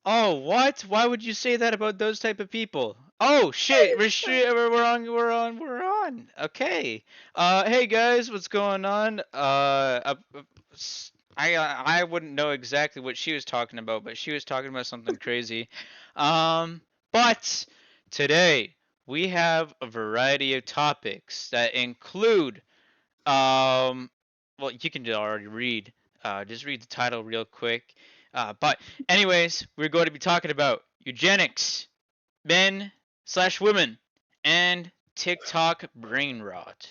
Oh, what? Why would you say that about those type of people? Oh shit, we're on. Okay. Hey guys, what's going on? I wouldn't know exactly what she was talking about, but she was talking about something crazy. Um, but today we have a variety of topics that include um, well, you can already read. Just read the title real quick. But anyways, we're going to be talking about eugenics, men slash women, and TikTok brain rot.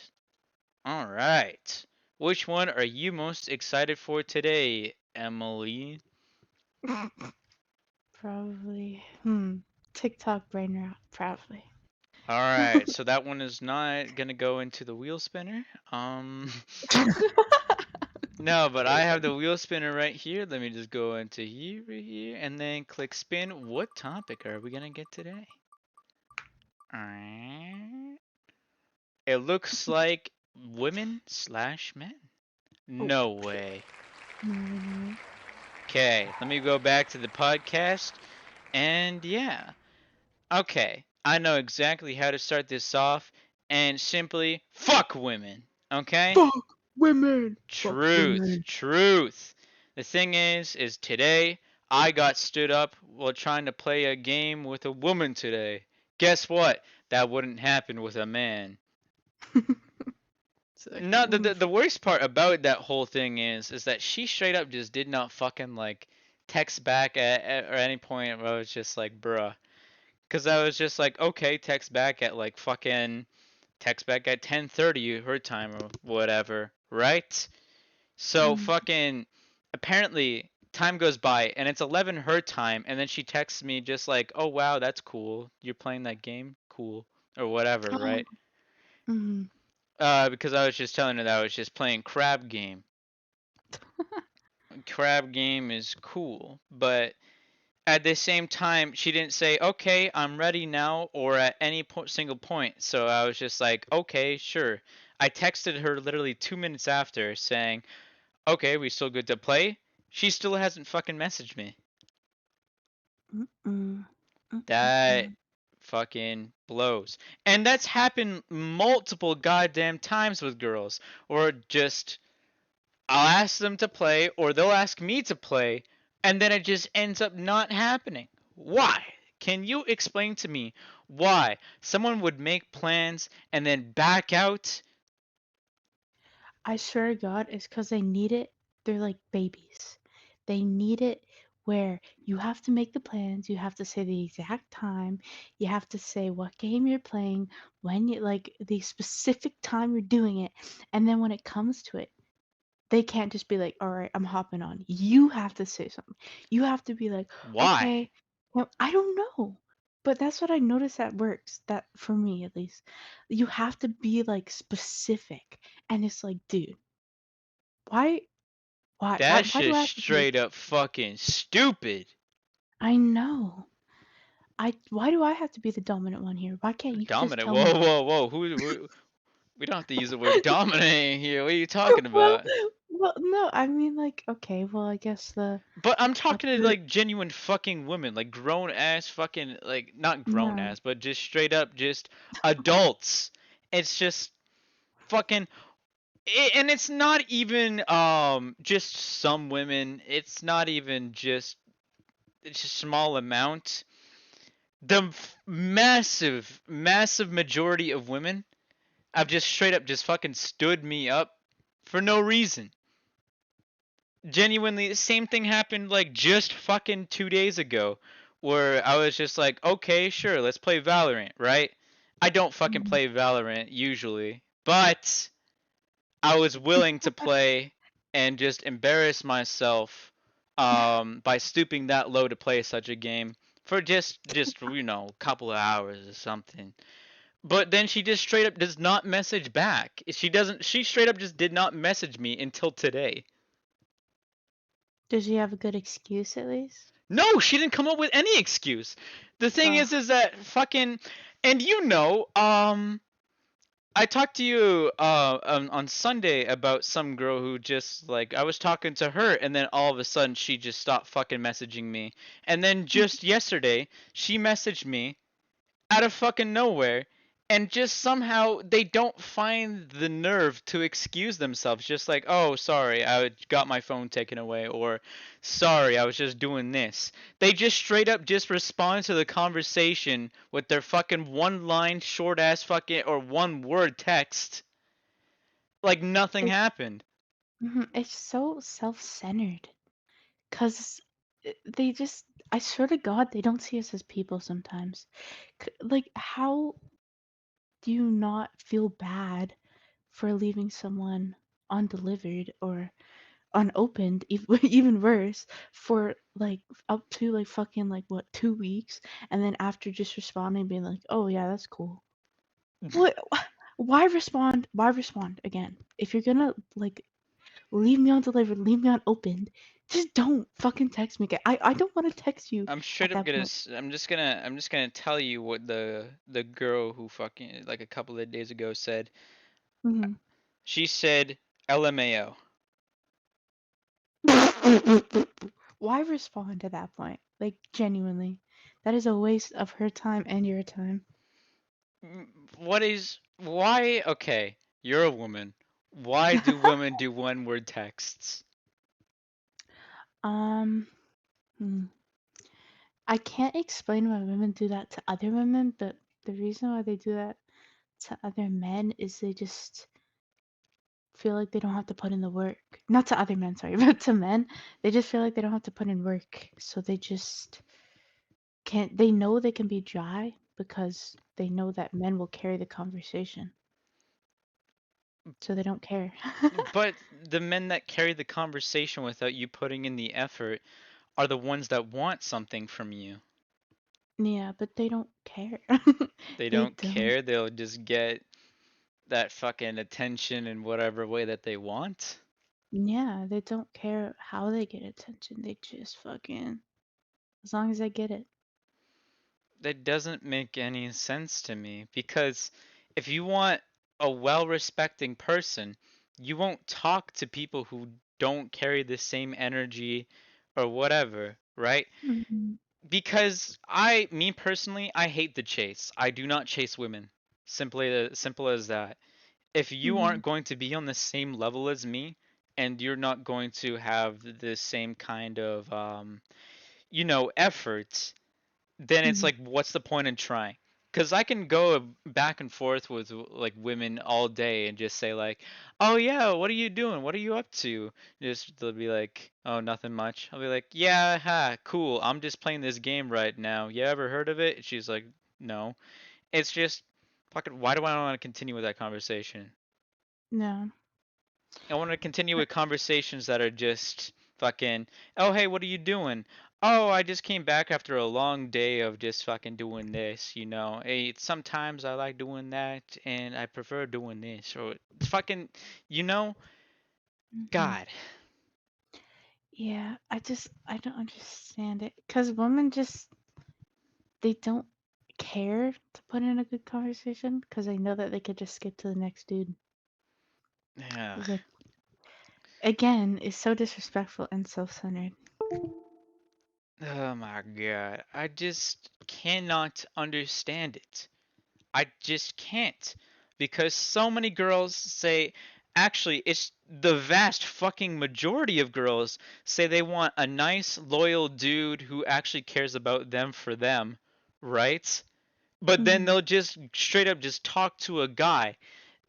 All right. Which one are you most excited for today, Emily? Probably. TikTok brain rot. Probably. All right. So that one is not gonna go into the wheel spinner. No, but I have the wheel spinner right here. Let me just go into here, right here, and then click spin. What topic are we gonna get today? Alright. It looks like women slash men. Oh, No way. no. Okay, let me go back to the podcast. And yeah. Okay, I know exactly how to start this off. And simply, fuck women. Okay? Fuck women. Fuck Truth, women. truth. The thing is today I got stood up while trying to play a game with a woman today. Guess what? That wouldn't happen with a man. It's like, Not the worst part about that whole thing is that she straight up just did not fucking like text back at or any point where I was just like, bruh. Cause I was just like, okay, text back at like fucking text back at 10:30 her time or whatever, right? So fucking apparently time goes by and it's 11 her time and then she texts me just like, "Oh wow, that's cool. You're playing that game? Cool." Or whatever, oh, right? mm. Because I was just telling her that I was just playing crab game. Crab game is cool, but at the same time she didn't say, "Okay, I'm ready now," or at any single point. So I was just like, "Okay, sure." I texted her literally 2 minutes after saying, "Okay, we still good to play?" She still hasn't fucking messaged me. Mm-mm. That Mm-mm. fucking blows. And that's happened multiple goddamn times with girls. Or just, I'll ask them to play, or they'll ask me to play, and then it just ends up not happening. Why? Can you explain to me why someone would make plans and then back out? I swear to God, it's because they need it. They're like babies. They need it where you have to make the plans, you have to say the exact time, you have to say what game you're playing, when you like the specific time you're doing it, and then when it comes to it, they can't just be like, all right, I'm hopping on. You have to say something. You have to be like, Why? okay, well, I don't know. But that's what I notice that works. That for me at least. You have to be like specific. And it's like, dude, why That's why do I just have to be straight up fucking stupid. I know. I why do I have to be the dominant one here? Why can't you just Dominant. tell Whoa, me? whoa, whoa. We don't have to use the word dominant here. What are you talking well, about? no, I mean like okay, well, I guess the But I'm talking to upper like genuine fucking women, like grown ass fucking like not grown no. ass, but just straight up just adults. It's just fucking and it's not even just some women. It's not even just it's a small amount. The massive majority of women have just straight up just fucking stood me up for no reason. Genuinely, the same thing happened like just fucking 2 days ago, where I was just like, okay, sure, let's play Valorant, right? I don't fucking Mm. play Valorant usually, but I was willing to play and just embarrass myself by stooping that low to play such a game for just a couple of hours or something. But then she just straight up does not message back. She straight up just did not message me until today. Does he have a good excuse at least? No, she didn't come up with any excuse. The thing Ugh. is that fucking, and I talked to you on Sunday about some girl who just like I was talking to her and then all of a sudden she just stopped fucking messaging me. And then just yesterday she messaged me out of fucking nowhere and just somehow they don't find the nerve to excuse themselves just like, oh, sorry, I got my phone taken away, or sorry, I was just doing this. They just straight up just respond to the conversation with their fucking one line short ass fucking or one word text like nothing It, happened. it's so self-centered. Cause they just, I swear to God, they don't see us as people sometimes. Like, how do you not feel bad for leaving someone undelivered or unopened, even worse, for like up to like fucking like what 2 weeks, and then after just responding, being like, "Oh yeah, that's cool." What? Why respond? Why respond again? If you're gonna like leave me undelivered, leave me unopened, just don't fucking text me again. I don't want to text you I'm straight at up that gonna. point. I'm just gonna tell you what the girl who fucking like a couple of days ago said. Mhm. She said, "LMAO." Why respond at that point? Like genuinely, that is a waste of her time and your time. What is why? Okay, you're a woman. Why do women do one word texts? um, hmm. I can't explain why women do that to other women, but the reason why they do that to other men is they just feel like they don't have to put in the work. Not to other men, sorry, but to men, they just feel like they don't have to put in work. So they just can't, they know they can be dry because they know that men will carry the conversation. So they don't care. But the men that carry the conversation without you putting in the effort are the ones that want something from you. Yeah, but they don't care. They They don't don't. care. They'll just get that fucking attention in whatever way that they want. Yeah, they don't care how they get attention. They just fucking, as long as they get it. That doesn't make any sense to me because if you want a well-respecting person, you won't talk to people who don't carry the same energy or whatever, right? Mhm. Because me personally, I hate the chase. I do not chase women. Simply simple as that. If you aren't Mhm. going to be on the same level as me and you're not going to have the same kind of effort, then it's Mhm. like what's the point in trying? Because I can go back and forth with like women all day and just say like, oh yeah, what are you doing, what are you up to? Just they'll be like, oh, nothing much. I'll be like, yeah, ha, cool, I'm just playing this game right now, you ever heard of it? She's like, no. It's just fucking, why do I want to continue with that conversation? No. I want to continue with conversations that are just fucking, oh, hey, what are you doing? Oh, I just came back after a long day of just fucking doing this, you know. Hey, sometimes I like doing that and I prefer doing this. Or fucking, you know, Mhm. God. Yeah, I don't understand it. Cause women just they don't care to put in a good conversation because they know that they could just skip to the next dude. Yeah. Which again is so disrespectful and self-centered. Oh my God. I just cannot understand it. I just can't. Because so many girls say, actually, it's the vast fucking majority of girls say they want a nice, loyal dude who actually cares about them for them, right? But then Mm. they'll just straight up just talk to a guy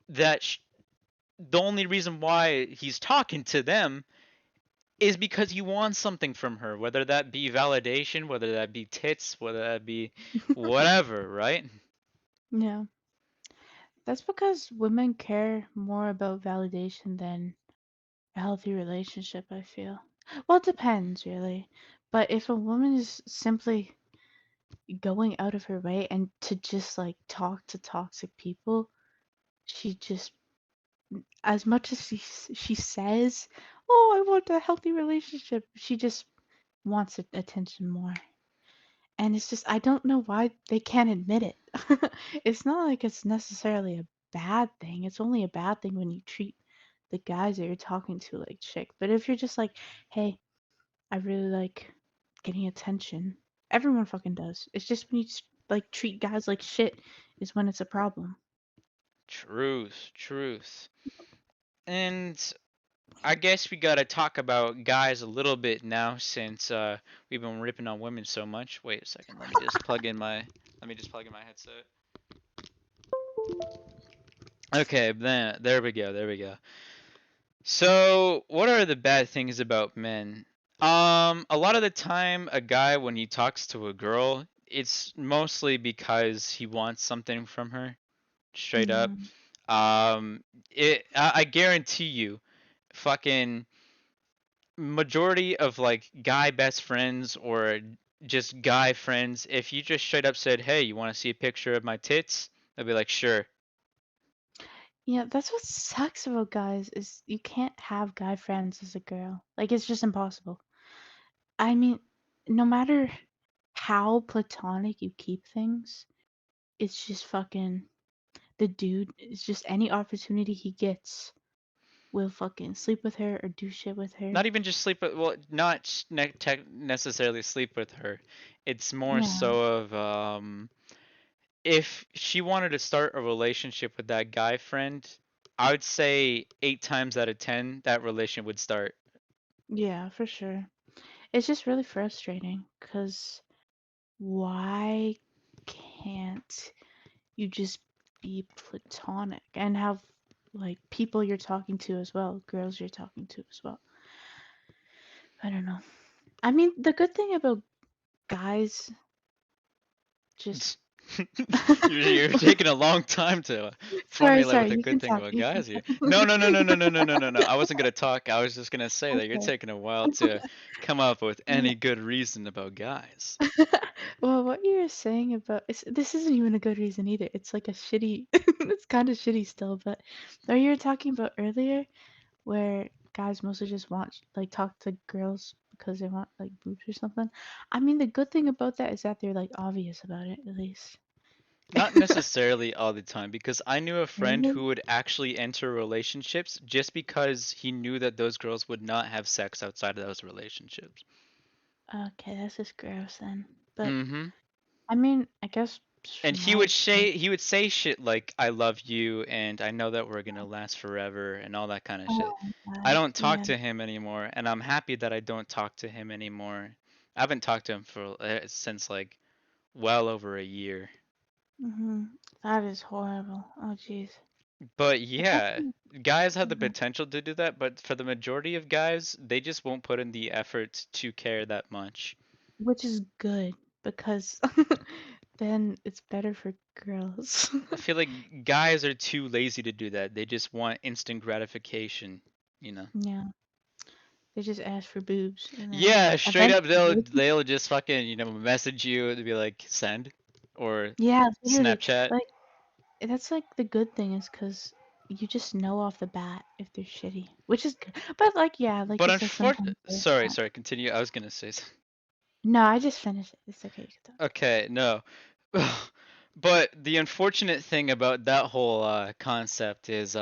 that the only reason why he's talking to them is because he wants something from her, whether that be validation, whether that be tits, whether that be whatever, right? Yeah, that's because women care more about validation than a healthy relationship, I feel. Well, it depends, really. But if a woman is simply going out of her way and to just like talk to toxic people, she just, as much as she says, "Oh, I want a healthy relationship," she just wants attention more. And it's just I don't know why they can't admit it. It's not like it's necessarily a bad thing. It's only a bad thing when you treat the guys that you're talking to like shit. But if you're just like, hey, I really like getting attention, everyone fucking does. It's just when you like treat guys like shit is when it's a problem. Truth, truth. And I guess we gotta talk about guys a little bit now since we've been ripping on women so much. Wait a second, let me just plug in my headset. Okay, then there we go, there we go. So, what are the bad things about men? A lot of the time, a guy when he talks to a girl, it's mostly because he wants something from her, straight up. Yeah. I guarantee you, fucking majority of like guy best friends or just guy friends, if you just straight up said, "Hey, you want to see a picture of my tits?" They'll be like, "Sure." Yeah, that's what sucks about guys is you can't have guy friends as a girl. Like it's just impossible. I mean, no matter how platonic you keep things, it's just fucking the dude is just any opportunity he gets will fucking sleep with her or do shit with her. Not even just sleep with, well, not necessarily sleep with her. It's more Yeah. so of if she wanted to start a relationship with that guy friend, I would say 8 times out of 10 that relation would start. Yeah, for sure. It's just really frustrating because why can't you just be platonic and have like people you're talking to as well, girls you're talking to as well? I don't know. I mean, the good thing about guys just You're taking a long time to formulate sorry, what the you good can thing talk. about You can guys here. talk. No, no, no, no, no, no, no, no, no, no. I wasn't gonna talk. I was just gonna say that you're Okay. taking a while to come up with Yeah. any good reason about guys. Well, what you were saying about this isn't even a good reason either. It's like a shitty. It's kind of shitty still, but what you were talking about earlier, where guys mostly just want like talk to girls because they want like boobs or something. I mean, the good thing about that is that they're like obvious about it at least. Not necessarily all the time, because I knew a friend Really? who would actually enter relationships just because he knew that those girls would not have sex outside of those relationships. Okay, that's just gross then. But Mm-hmm. I mean, I guess And from my experience. he would say shit like "I love you" and "I know that we're gonna last forever" and all that kind of shit. Oh my I god. don't talk Yeah. to him anymore, and I'm happy that I don't talk to him anymore. I haven't talked to him for since like well over a year. That is horrible. Oh jeez. But But that's yeah, guys have the mhm. potential to do that, but for the majority of guys, they just won't put in the effort to care that much. Which is good because then it's better for girls. I feel like guys are too lazy to do that. They just want instant gratification, you know. Yeah, they just ask for boobs and then Yeah, straight up eventually, they'll just fucking, message you to be like send or yeah, literally, Snapchat. like that's like the good thing is because you just know off the bat if they're shitty, which is good. But like, yeah, like But you said, sometimes they're sorry, not. sorry, continue. I was gonna say No, I just finished it. It's okay, you can talk. okay, no. But the unfortunate thing about that whole concept is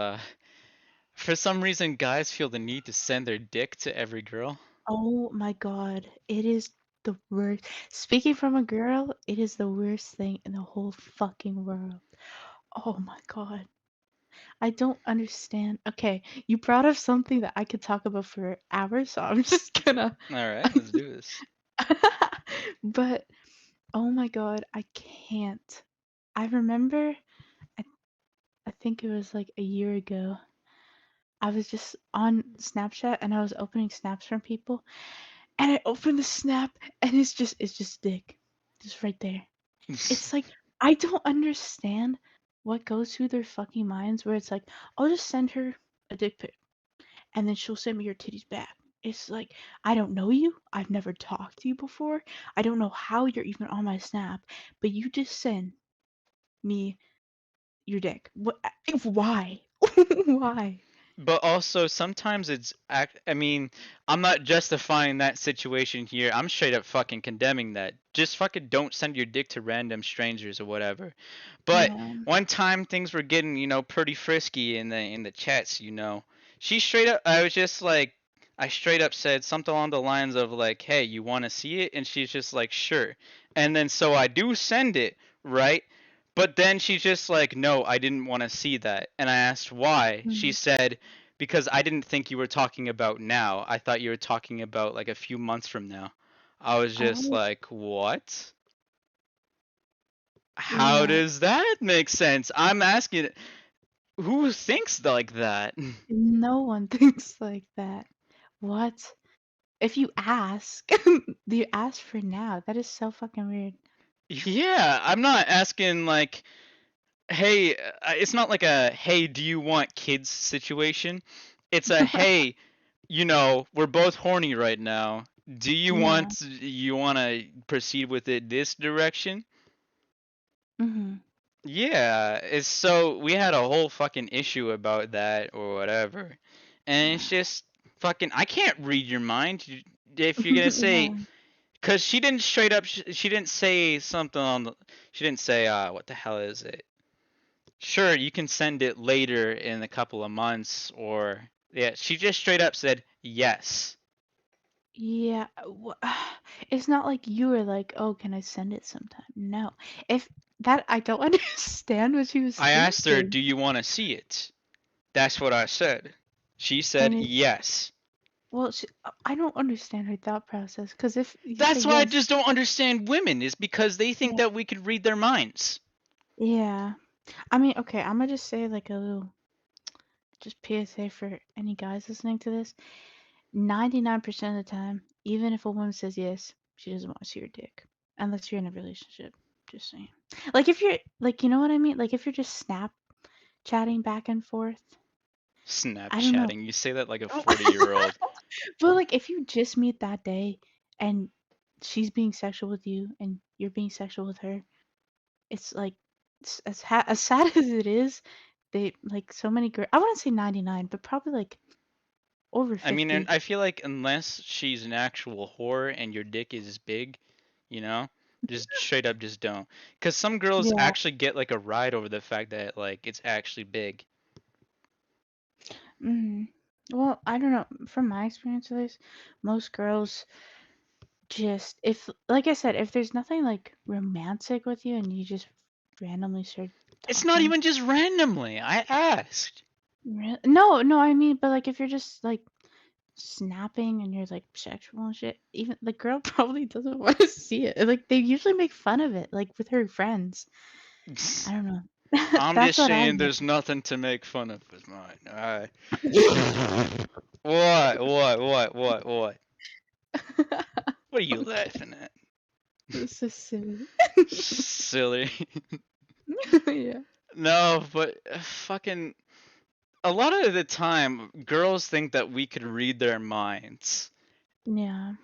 for some reason guys feel the need to send their dick to every girl. Oh my god, it is the worst. Speaking from a girl, it is the worst thing in the whole fucking world. Oh my god. I don't understand. Okay, you brought up something that I could talk about for hours, so I'm just gonna. All right, let's do this. But oh my god, I can't. I remember, I, I think it was like a year ago. I was just on Snapchat and I was opening snaps from people, and I opened the snap and it's just dick, just right there. It's like I don't understand what goes through their fucking minds where it's like I'll just send her a dick pic and then she'll send me your titties back. It's like, I don't know you. I've never talked to you before. I don't know how you're even on my Snap, but you just send me your dick. What? Why? Why? But also sometimes I mean, I'm not justifying that situation here. I'm straight up fucking condemning that. Just fucking don't send your dick to random strangers or whatever. But Yeah. one time things were getting, pretty frisky in the chats. She straight up I was just like I straight up said something along the lines of like, "Hey, you want to see it?" And she's just like, "Sure." And then so I do send it, right? But then she's just like, "No, I didn't want to see that." And I asked why. She Mm. said, "Because I didn't think you were talking about now. I thought you were talking about like a few months from now." I was just Oh, like, "What? How yeah. does that make sense?" I'm asking, who thinks like that? No one thinks like that. What? If you ask, you ask for now. That is so fucking weird. Yeah, I'm not asking like, "Hey," it's not like a "Hey, do you want kids?" situation. It's a "Hey, we're both horny right now. Do Yeah. you want to proceed with it this direction?" Mhm. Yeah, it's so we had a whole fucking issue about that or whatever. And it's just fucking I can't read your mind. If you're going to say Yeah. cuz she didn't straight up she didn't say something on the she didn't say what the hell is it? Sure, you can send it later in a couple of months or yeah, she just straight up said yes. Yeah. It's not like you were like, "Oh, can I send it sometime?" No. If that I don't understand what she was I asked her, thinking. "Do you want to see it?" That's what I said. She And said it yes. well, I don't understand her thought process because if you say That's why I yes, just don't understand women is because they think yeah, that we could read their minds. yeah. I mean, okay, I'm gonna just say like a little just PSA for any guys listening to this. 99% of the time, even if a woman says yes, she doesn't want to see your dick. Unless you're in a relationship. Just saying. Like if you're like you know what I mean? Like if you're just snap chatting back and forth. I don't know. Snapchatting. You say that like a 40-year-old. But like if you just meet that day and she's being sexual with you and you're being sexual with her, it's like as sad as it is, they like so many girls. I wouldn't say 99, but probably like over I mean, and 50. I feel like unless she's an actual whore and your dick is big, you know, just straight up just don't. Because some girls Yeah. actually get like a ride over the fact that like it's actually big. Hmm. Well, I don't know. From my experience at least, most girls just if like I said, if there's nothing like romantic with you and you just randomly start It's not talking. even just randomly. I asked. No, no, I mean, but like if you're just like snapping and you're like sexual and shit, even the girl probably doesn't want to see it. Like they usually make fun of it, like with her friends. I don't know. I'm That's just what I saying know. there's nothing to make fun of with mine. Alright. What? What are you laughing at? This is silly. Silly. Yeah. No, but fucking a lot of the time girls think that we could read their minds Yeah.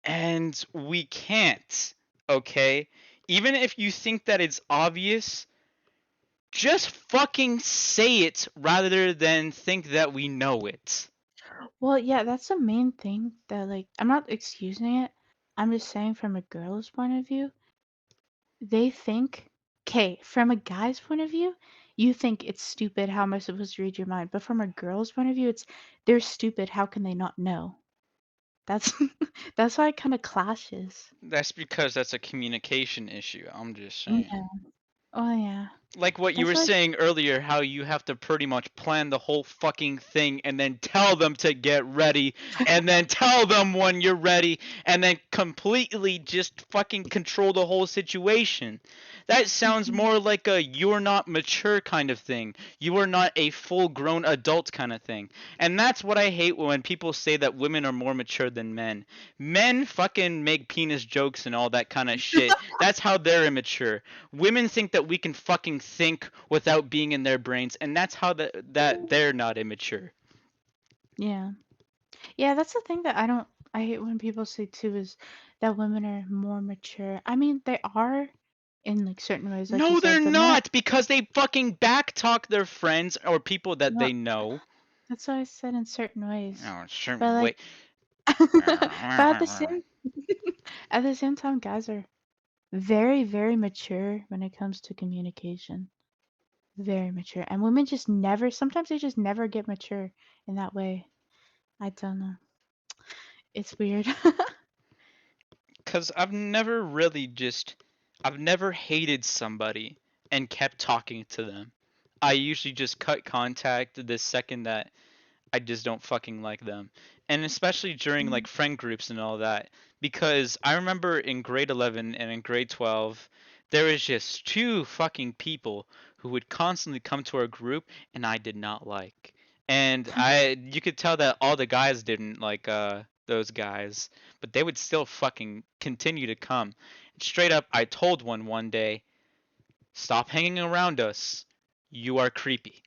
and we can't. Okay? Even if you think that it's obvious, just fucking say it rather than think that we know it. Well, yeah, that's the main thing that like I'm not excusing it. I'm just saying from a girl's point of view, they think okay, from a guy's point of view, you think it's stupid how am I supposed to read your mind? But from a girl's point of view, it's they're stupid, how can they not know? That's that's why it kind of clashes. That's because that's a communication issue. I'm just saying. Yeah. Oh yeah. Like what you That's were why saying earlier, how you have to pretty much plan the whole fucking thing and then tell them to get ready and then tell them when you're ready and then completely just fucking control the whole situation. That sounds Mhm. more like a you're not mature kind of thing. You are not a full grown adult kind of thing. And that's what I hate when people say that women are more mature than men. Men fucking make penis jokes and all that kind of shit. That's how they're immature. Women think that we can fucking think without being in their brains, and that's how that they're not immature. Yeah. Yeah, that's the thing that I hate when people say too is that women are more mature. I mean, they are in like certain ways, like you No, they're said, but not not because they fucking backtalk their friends or people that not they know. That's why I said in certain ways. Oh, sure. But like, Wait. but at the same at the same time, guys are very, very mature when it comes to communication. Very mature. And women just never, sometimes they just never get mature in that way. I don't know. It's weird. Because I've never hated somebody and kept talking to them. I usually just cut contact the second that I just don't fucking like them. And especially during like friend groups and all that. Because I remember in grade 11 and in grade 12, there was just two fucking people who would constantly come to our group and I did not like. And you could tell that all the guys didn't like those guys, but they would still fucking continue to come. Straight up, I told one day, "Stop hanging around us. You are creepy."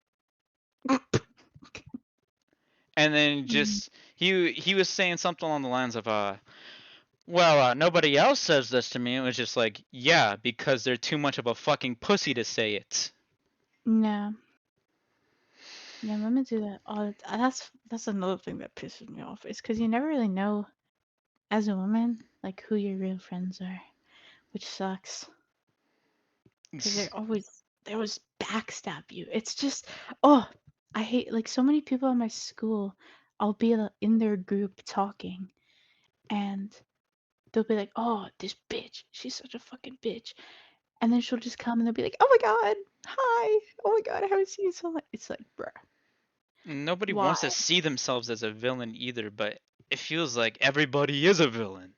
And then Mm. just he was saying something along the lines of well, nobody else says this to me. It was just like, yeah, because they're too much of a fucking pussy to say it. No. Yeah, women do that all the time. That's another thing that pisses me off. Is because you never really know as a woman like who your real friends are, which sucks. Because they always backstab you. It's just oh, I hate like so many people at my school. I'll be in their group talking, and they'll be like, "Oh, this bitch, she's such a fucking bitch," and then she'll just come and they'll be like, "Oh my god, hi, oh my god, I haven't seen you so long." It's like, bruh, Nobody why? wants to see themselves as a villain either, but it feels like everybody is a villain.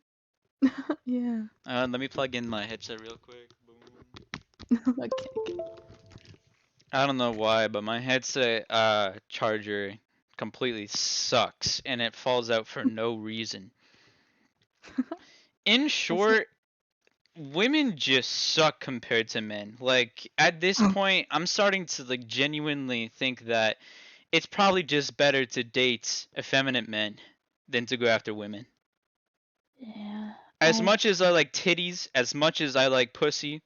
Yeah. Let me plug in my headset real quick. Boom. Okay. I don't know why, but my headset charger completely sucks and it falls out for no reason. In That's it. short, women just suck compared to men. Like at this point, I'm starting to like genuinely think that it's probably just better to date effeminate men than to go after women. Yeah. As I much as I like titties, as much as I like pussy,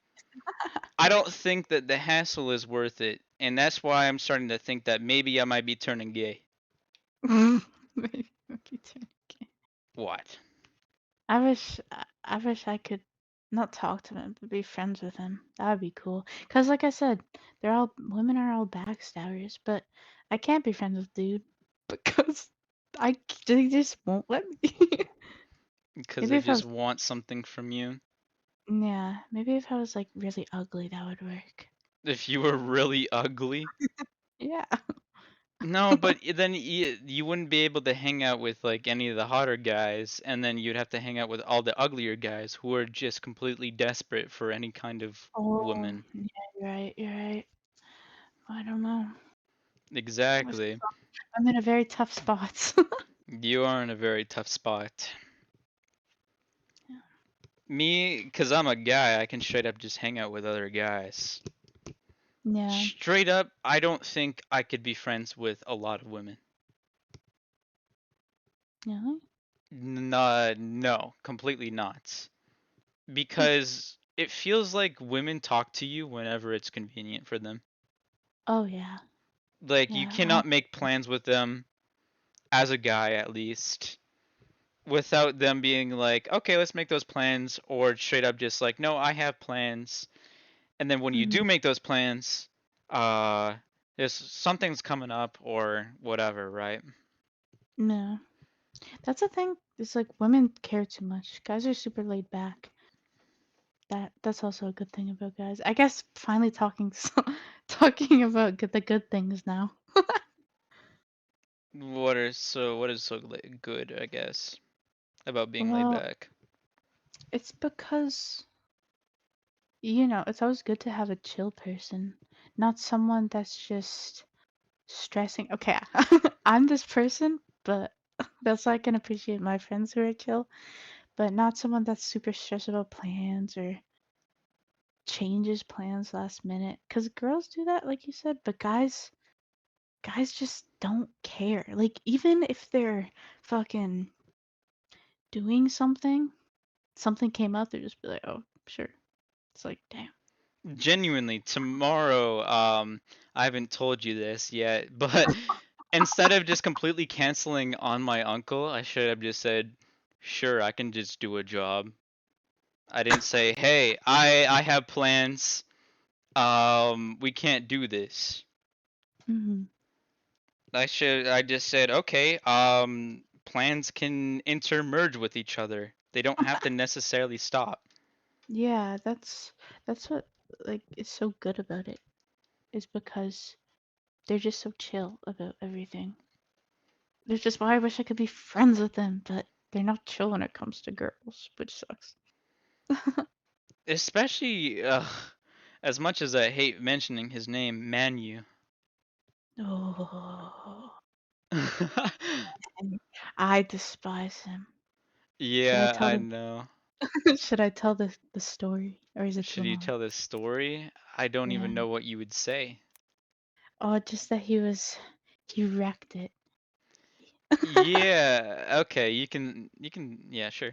I don't think that the hassle is worth it. And that's why I'm starting to think that maybe I might be turning gay. maybe turn gay. What? I wish I could not talk to him, but be friends with him. That would be cool. Cause like I said, women are all backstabbers, but I can't be friends with dude because they just won't let me. Because Maybe they if I just was want something from you. yeah, maybe if I was like really ugly, that would work. If you were really ugly. Yeah. No, but then you wouldn't be able to hang out with like any of the hotter guys, and then you'd have to hang out with all the uglier guys who are just completely desperate for any kind of Oh, woman. yeah, you're right. You're right. I don't know. Exactly. I'm in a very tough spot. You are in a very tough spot. Yeah. Me, because I'm a guy, I can straight up just hang out with other guys. Yeah. Straight up, I don't think I could be friends with a lot of women. Yeah. No, completely not. Because it feels like women talk to you whenever it's convenient for them. Oh yeah. Like, you Yeah. cannot make plans with them, as a guy at least, without them being like, okay, let's make those plans, or straight up just like, no, I have plans. And then when you Mhm. do make those plans, uh, there's something's coming up or whatever, right? No. That's the thing. It's like women care too much. Guys are super laid back. That's also a good thing about guys. I guess finally talking talking about the good things now. What is so good, I guess, about being laid Well, back? it's because it's always good to have a chill person, not someone that's just stressing. Okay, I'm this person, but that's why I can appreciate my friends who are chill, but not someone that's super stressed about plans or changes plans last minute. Cause girls do that, like you said, but guys just don't care. Like even if they're fucking doing something came up, they just be like, oh, sure. It's like, damn. Genuinely, tomorrow, I haven't told you this yet, but instead of just completely canceling on my uncle, I should have just said, "Sure, I can just do a job." I didn't say, "Hey, I have plans. We can't do this." Mhm. I just said, "Okay, plans can intermerge with each other. They don't have to necessarily stop." Yeah, that's what like is so good about it is because they're just so chill about everything. It's just why I wish I could be friends with them, but they're not chill when it comes to girls, which sucks. Especially, as much as I hate mentioning his name, Manu. Oh, and I despise him. Should I Yeah, tell I the know. should I tell the story or is it too Should you long? tell this story? I don't Yeah. even know what you would say. Oh, just that he wrecked it. Yeah, okay, yeah, sure.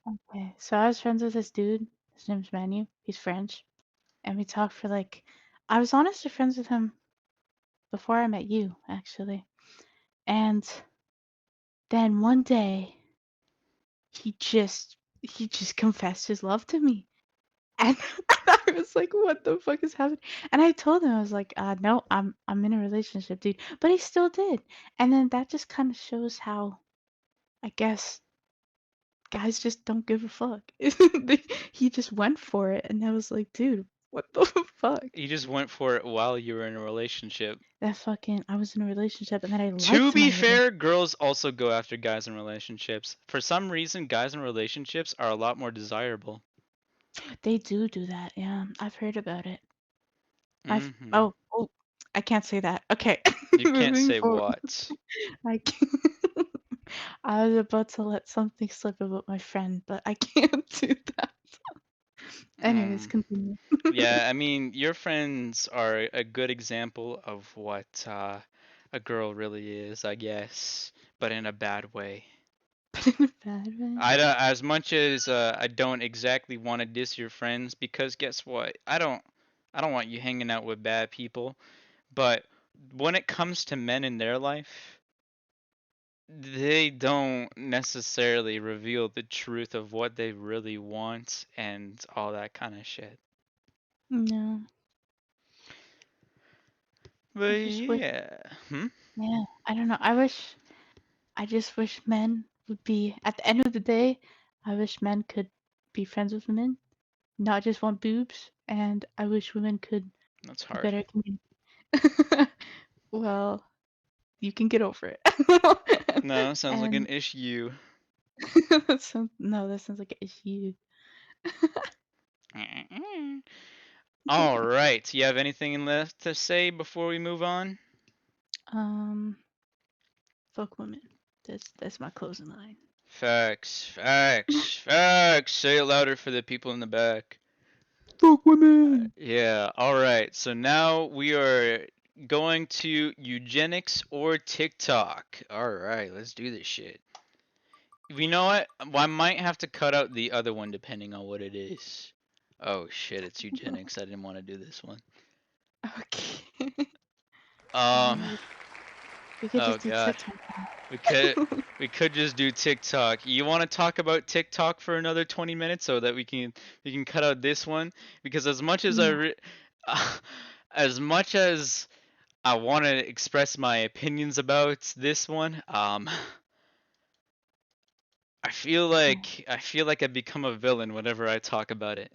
Okay, so I was friends with this dude. His name's Manu. He's French, and we talked for like. I was honestly friends with him before I met you, actually. And then one day, he just confessed his love to me, and I was like, "What the fuck is happening?" And I told him I was like, no, I'm in a relationship, dude." But he still did, and then that just kind of shows how I guess guys just don't give a fuck. He just went for it, and I was like, dude, what the fuck? You just went for it while you were in a relationship. That fucking, I was in a relationship, and then I To liked my be relationship. fair, girls also go after guys in relationships. For some reason, guys in relationships are a lot more desirable. They do that, yeah. I've heard about it. Hmm. Oh, I can't say that. Okay, You can't moving say forward. what. I can't. I was about to let something slip about my friend, but I can't do that. Anyways, Um, continue. yeah, I mean, your friends are a good example of what a girl really is, I guess, but in a bad way. But in a bad way. I don't, as much as I don't exactly want to diss your friends, because guess what? I don't want you hanging out with bad people. But when it comes to men in their life, they don't necessarily reveal the truth of what they really want and all that kind of shit. No, But I just wish. yeah, Yeah, I don't know. I just wish men would be, at the end of the day, I wish men could be friends with women, not just want boobs, and I wish women could that's be hard. better communicating. Well, you can get over it. No, sounds like an And issue. no, that sounds like an issue. All right, you have anything left to say before we move on? Um, fuck women. That's my closing line. Facts, facts, facts. Say it louder for the people in the back. Fuck women. Yeah, alright. So now we are going to eugenics or TikTok. Alright, let's do this shit. You know what? I might have to cut out the other one depending on what it is. Oh shit, it's eugenics. I didn't want to do this one. Okay. Um, Um, we could oh just do god. TikTok We could now. we could just do TikTok. You want to talk about TikTok for another 20 minutes so that we can cut out this one because as much as Yeah. as much as I want to express my opinions about this one, Okay. I feel like I become a villain whenever I talk about it.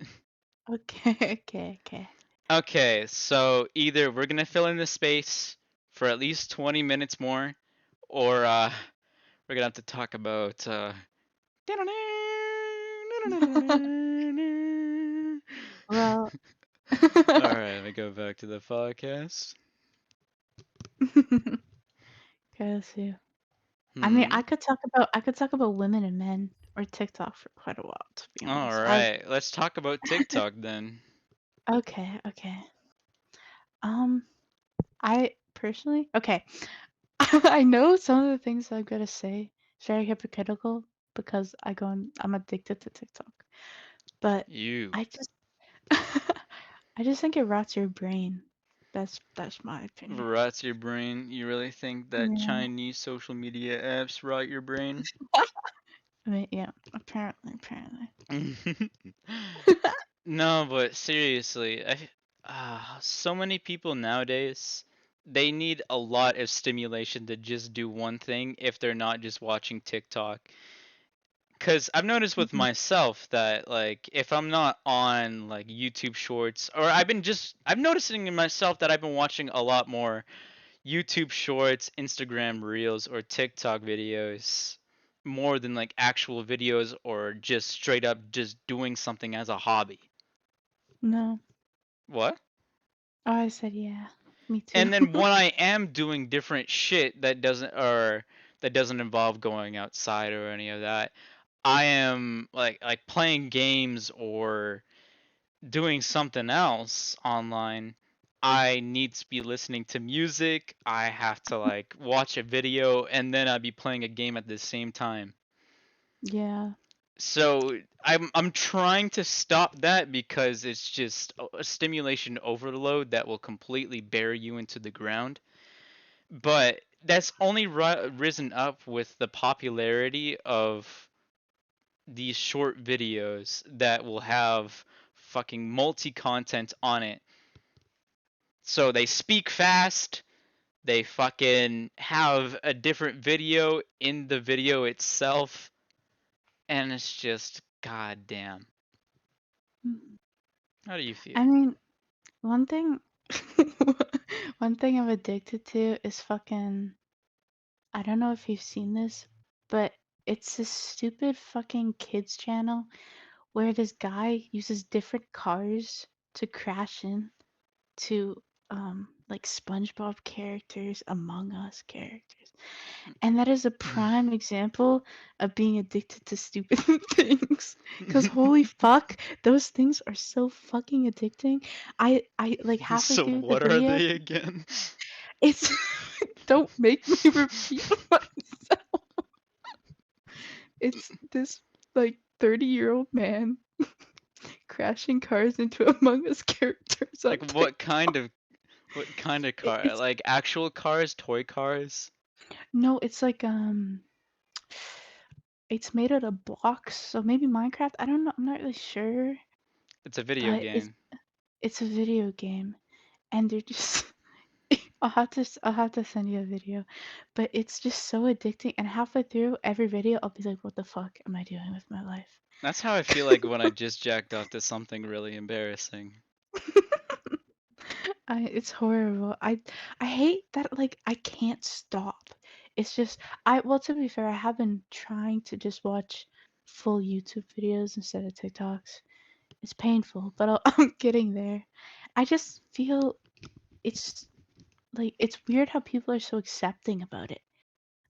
Okay. Okay. Okay. Okay, so either we're gonna fill in the space for at least 20 minutes more, or we're gonna have to talk about Well. All right, let me go back to the podcast. Okay, let's see. I mean, Hmm. I could talk about women and men or TikTok for quite a while, to be All honest. right, let's talk about TikTok then. Okay, okay. Um, I personally, okay. I know some of the things I'm gonna say is very hypocritical because I'm addicted to TikTok. But You. I just I just think it rots your brain. That's my opinion. Rots your brain. You really think that Yeah. Chinese social media apps rot your brain? I mean, yeah. Apparently. No, but seriously, so many people nowadays, they need a lot of stimulation to just do one thing if they're not just watching TikTok. Cause I've noticed with Mhm. myself that like if I'm not on like YouTube Shorts, or I'm noticing in myself that I've been watching a lot more YouTube Shorts, Instagram Reels, or TikTok videos more than like actual videos or just straight up just doing something as a hobby. No. What? Oh, I said yeah. Me too. And then when I am doing different shit that doesn't involve going outside or any of that, I am like playing games or doing something else online. I need to be listening to music. I have to like watch a video and then I'd be playing a game at the same time. Yeah. So I'm trying to stop that because it's just a stimulation overload that will completely bury you into the ground. But that's only risen up with the popularity of these short videos that will have fucking multi content on it. So they speak fast, they fucking have a different video in the video itself, and it's just goddamn. Mhm. How do you I feel? mean, one thing one thing I'm addicted to is fucking I don't know if you've seen this, but it's this stupid fucking kids channel where this guy uses different cars to crash in to like SpongeBob characters, Among Us characters. And that is a prime example of being addicted to stupid things. Cause holy fuck, those things are so fucking addicting. I like halfway So through the what are video, they again? it's don't make me repeat myself. It's this like 30-year-old man crashing cars into Among Us characters on Like TikTok. what kind of car? It's Like actual cars, toy cars? no, it's like it's made out of blocks, so maybe Minecraft. I don't know. I'm not really sure, It's a video but game. it's a video game, and they're just. I'll have to send you a video, but it's just so addicting. And halfway through every video, I'll be like, "What the fuck am I doing with my life?" That's how I feel like when I just jacked off to something really embarrassing. It's horrible. I hate that like I can't stop. It's just I well to be fair, I have been trying to just watch full YouTube videos instead of TikToks. It's painful, but I'm getting there. I just feel it's like it's weird how people are so accepting about it.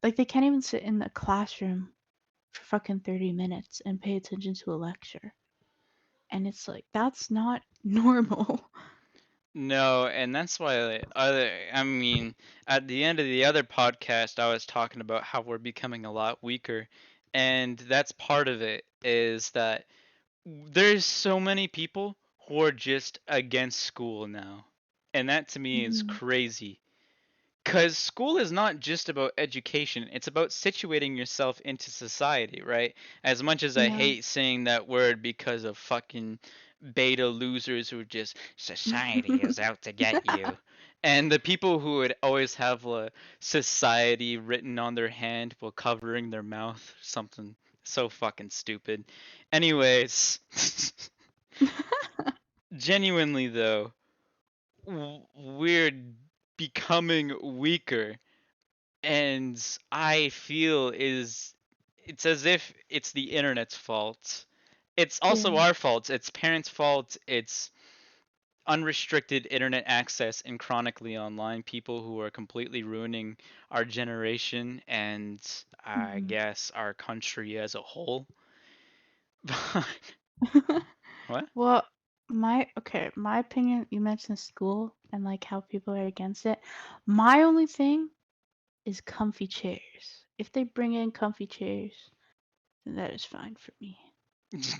Like they can't even sit in a classroom for fucking 30 minutes and pay attention to a lecture. And it's like that's not normal. No, and that's why I mean, at the end of the other podcast, I was talking about how we're becoming a lot weaker, and that's part of it is that there's so many people who are just against school now. And that to me is Mm, crazy. Because school is not just about education, it's about situating yourself into society, right? As much as I yeah. hate saying that word because of fucking beta losers who just, society is out to get you. And the people who would always have society written on their hand while covering their mouth, something so fucking stupid. Anyways, genuinely though, we're becoming weaker and I feel it's as if it's the internet's fault. It's also Yeah. our fault. It's parents' fault. It's unrestricted internet access and chronically online people who are completely ruining our generation and I Mhm. guess our country as a whole. What? Well, my opinion, you mentioned school and like how people are against it. My only thing is comfy chairs. If they bring in comfy chairs, then that is fine for me.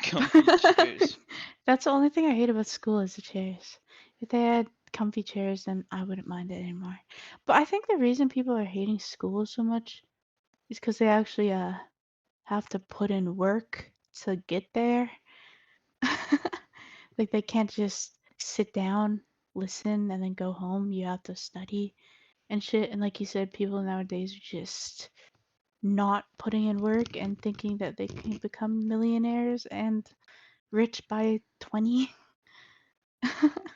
Comfy chairs. That's the only thing I hate about school is the chairs. If they had comfy chairs, then I wouldn't mind it anymore. But I think the reason people are hating school so much is because they actually have to put in work to get there. Like they can't just sit down, listen, and then go home. You have to study and shit. And like you said, people nowadays are just not putting in work and thinking that they can become millionaires and rich by 20.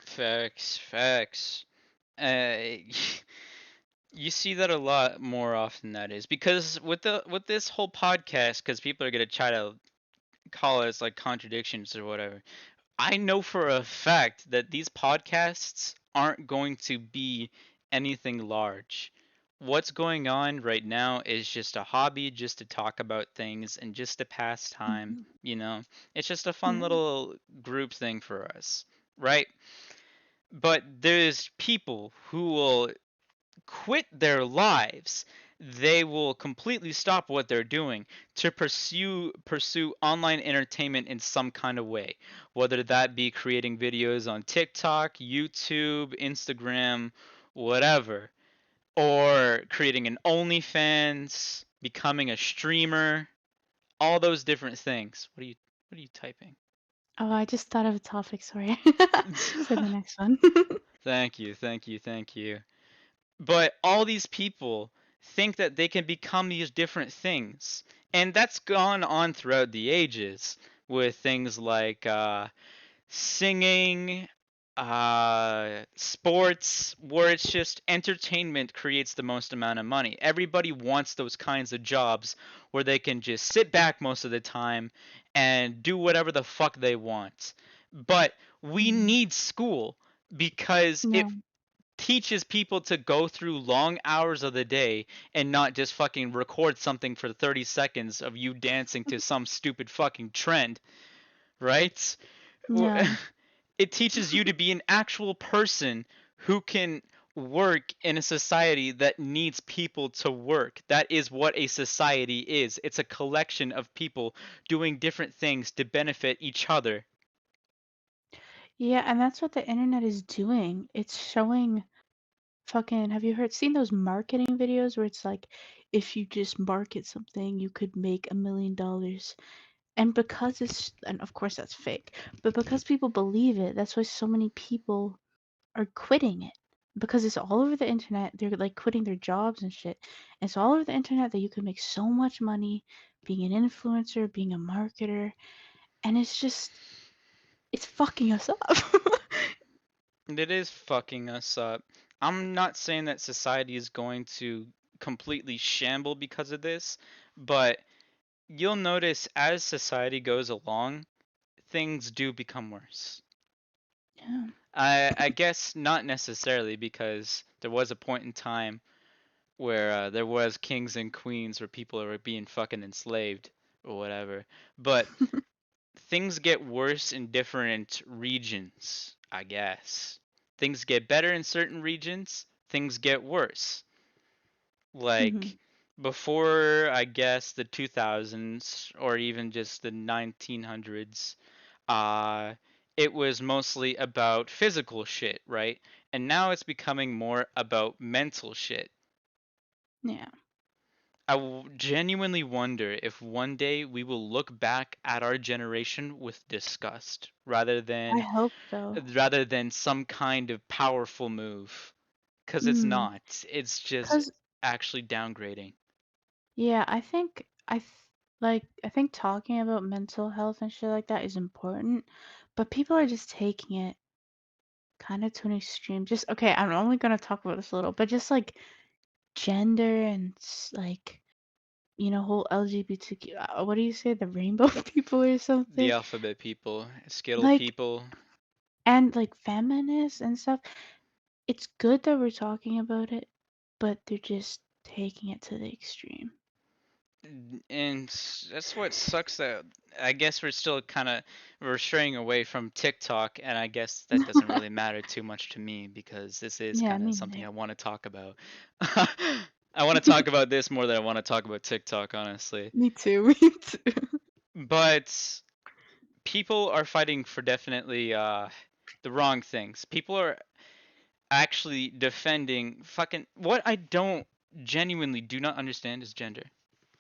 Facts, facts. Uh, you see that a lot more often that is because with this whole podcast, because people are gonna try to call us like contradictions or whatever. I know for a fact that these podcasts aren't going to be anything large. What's going on right now is just a hobby, just to talk about things and just to pass time, Mhm. you know? It's just a fun Yeah. little group thing for us, right? But there's people who will quit their lives. They will completely stop what they're doing to pursue online entertainment in some kind of way, whether that be creating videos on TikTok, YouTube, Instagram, whatever, or creating an OnlyFans, becoming a streamer, all those different things. What are you typing? Oh, I just thought of a topic. Sorry. Say the next one. Thank you, thank you, thank you. But all these people think that they can become these different things. And that's gone on throughout the ages with things like singing, sports, where it's just entertainment creates the most amount of money. Everybody wants those kinds of jobs where they can just sit back most of the time and do whatever the fuck they want. But we Mm. need school because it Yeah. teaches people to go through long hours of the day and not just fucking record something for 30 seconds of you dancing to some stupid fucking trend, right? Yeah. It teaches you to be an actual person who can work in a society that needs people to work. That is what a society is. It's a collection of people doing different things to benefit each other. Yeah, and that's what the internet is doing. It's showing fucking, have you seen those marketing videos where it's like, if you just market something, you could make $1 million? And because and of course that's fake, but because people believe it, that's why so many people are quitting it. Because it's all over the internet. They're like quitting their jobs and shit. It's all over the internet that you can make so much money being an influencer, being a marketer, and it's fucking us up. It is fucking us up. I'm not saying that society is going to completely shamble because of this, but you'll notice as society goes along, things do become worse. Yeah. I guess not necessarily because there was a point in time where there was kings and queens where people were being fucking enslaved or whatever, but things get worse in different regions, I guess. Things get better in certain regions, things get worse. Hmm. Like before, I guess, the 2000s or even just the 1900s, uh, it was mostly about physical shit, right? And now it's becoming more about mental shit. Yeah. Genuinely wonder if one day we will look back at our generation with disgust I hope so. rather than some kind of powerful move. Because it's Mm. not. It's just Cause actually downgrading. yeah, I think talking about mental health and shit like that is important, but people are just taking it kind of to an extreme. Just okay, I'm only gonna talk about this a little, but just like gender and like whole LGBTQ. What do you say, the rainbow people or The something? alphabet people, Skittle Like people. and like feminists and stuff. It's good that we're talking about it, but they're just taking it to the extreme. And that's what sucks that I guess we're straying away from TikTok, and I guess that doesn't really matter too much to me because this is Yeah, kind of me something neither. I want to talk about. I want to talk about this more than I want to talk about TikTok, honestly. Me too. Me too. But people are fighting for definitely the wrong things. People are actually defending fucking what I don't genuinely do not understand is gender.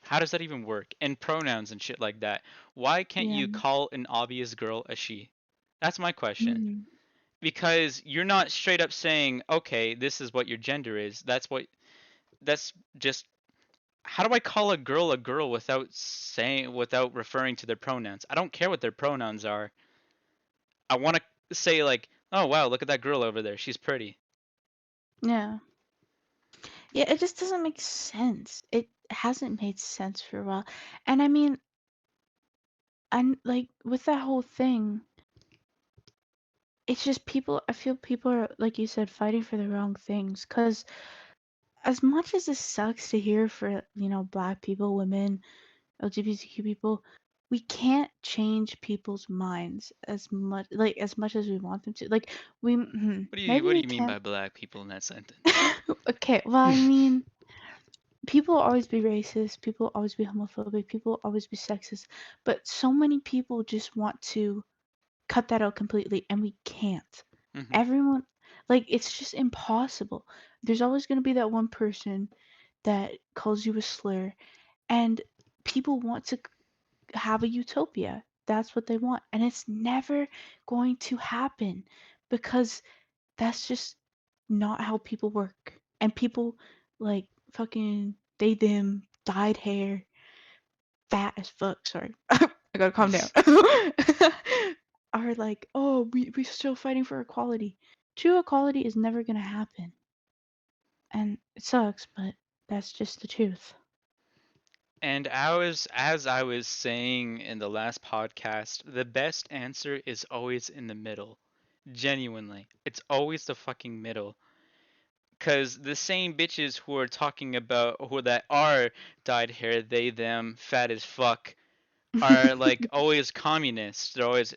How does that even work? And pronouns and shit like that. Why can't Yeah. you call an obvious girl a she? That's my question. Mm. Because you're not straight up saying, okay, this is what your gender is. That's just how do I call a girl without referring to their pronouns? I don't care what their pronouns are. I want to say like, oh wow, look at that girl over there. She's pretty. Yeah. Yeah, it just doesn't make sense. It hasn't made sense for a while. And I mean, and like with that whole thing, it's just people, I feel people are, like you said, fighting for the wrong things. Because as much as it sucks to hear for, black people, women, LGBTQ people, we can't change people's minds as much as we want them to. Like maybe What do we you mean can. by black people in that sentence? Okay, well, I mean, people will always be racist, people will always be homophobic, people will always be sexist, but so many people just want to cut that out completely, and we can't. Hmm. Everyone, like, it's just impossible. There's always going to be that one person that calls you a slur, and people want to have a utopia. That's what they want, and it's never going to happen because that's just not how people work. And people like fucking they them dyed hair, fat as fuck. Sorry, I gotta calm down. Are like, oh, we're still fighting for equality. True equality is never gonna happen, and it sucks, but that's just the truth. And as I was saying in the last podcast, the best answer is always in the middle. Genuinely. It's always the fucking middle. Cause the same bitches who are talking about who that are dyed hair, they them, fat as fuck, are like always communists. They're always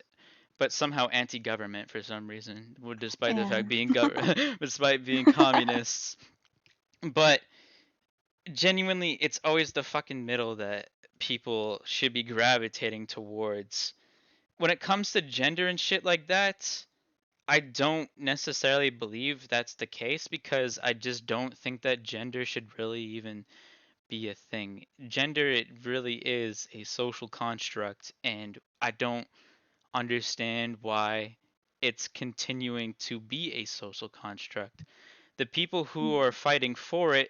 but somehow anti-government for some reason, despite the Yeah. fact being despite being communists. But genuinely, it's always the fucking middle that people should be gravitating towards. When it comes to gender and shit like that, I don't necessarily believe that's the case because I just don't think that gender should really even be a thing. Gender, it really is a social construct, and I don't understand why it's continuing to be a social construct. The people who are fighting for it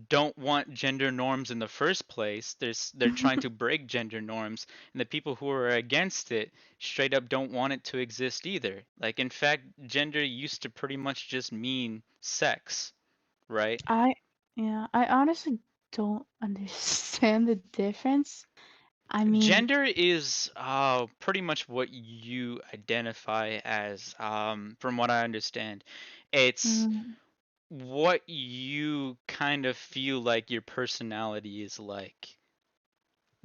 don't want gender norms in the first place. They're trying to break gender norms, and the people who are against it straight up don't want it to exist either. Like in fact, gender used to pretty much just mean sex, right? I yeah, I honestly don't understand the difference. I mean, Gender is pretty much what you identify as, from what I understand. It's mm, what you kind of feel like your personality is like.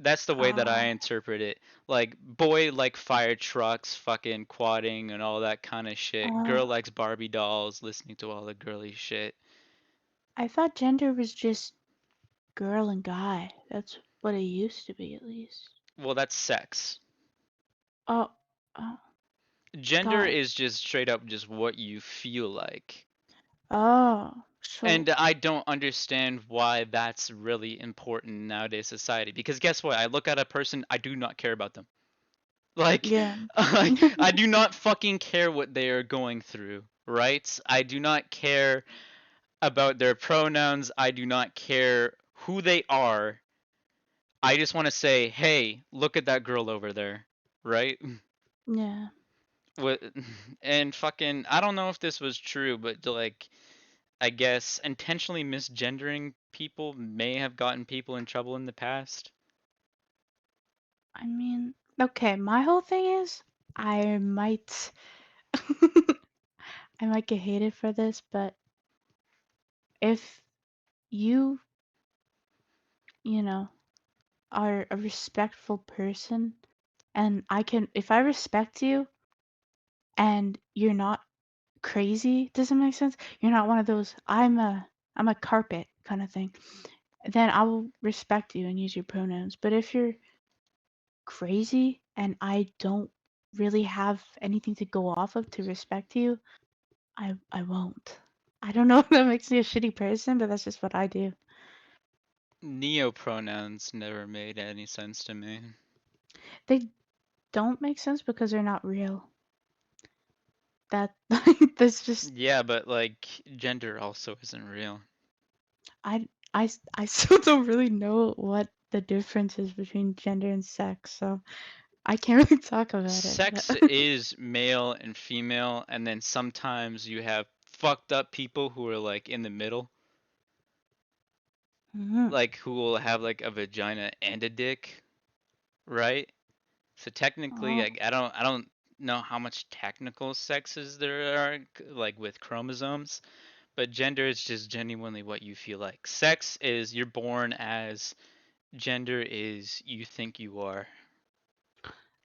That's the way that I uh, interpret it. Like, boy like fire trucks, fucking quadding and all that kind of shit. uh, Girl likes Barbie dolls, listening to all the girly shit. I thought gender was just girl and guy. That's what it used to be, at least. Well, that's sex. Oh, oh, Gender God. is just straight up just what you feel like. Oh, And so I don't understand why that's really important in nowadays society. Because guess what? I look at a person, I do not care about them. Like, yeah. like I do not fucking care what they are going through, right? I do not care about their pronouns. I do not care who they are. I just want to say, hey, look at that girl over there, right? Yeah. What and fucking I don't know if this was true, but like I guess intentionally misgendering people may have gotten people in trouble in the past. I mean, okay, my whole thing is I might I might get hated for this, but if you, you know, are a respectful person and if I respect you and you're not crazy, does it make sense? You're not one of those I'm a carpet kind of thing. Then I will respect you and use your pronouns. But if you're crazy and I don't really have anything to go off of to respect you, I won't. I don't know if that makes me a shitty person, but that's just what I do. Neopronouns never made any sense to me. They don't make sense because they're not real. That like that's just Yeah, but like gender also isn't real. I still don't really know what the difference is between gender and sex, so I can't really talk about it. But Sex is male and female, and then sometimes you have fucked up people who are like in the middle, Mhm. like who will have like a vagina and a dick, right? So technically, Oh, I don't know how much technical sexes there are, like with chromosomes, but gender is just genuinely what you feel like. Sex is you're born as, gender is you think you are.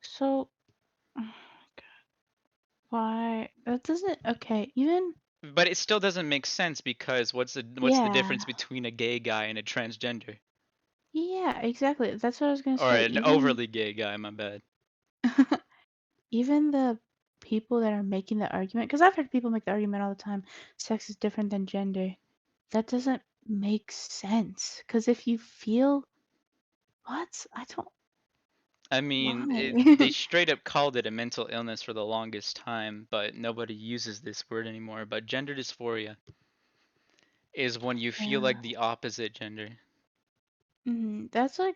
so why that doesn't okay, even But it still doesn't make sense because what's the yeah. difference between a gay guy and a transgender? Yeah, exactly. That's what I was gonna Or say. an Even overly gay guy, my bad. even the people that are making the argument, because I've heard people make the argument all the time, sex is different than gender. That doesn't make sense. Because if you feel what? I don't. I mean, they Why? straight up called it a mental illness for the longest time, but nobody uses this word anymore. But gender dysphoria is when you feel Yeah. like the opposite gender. That's like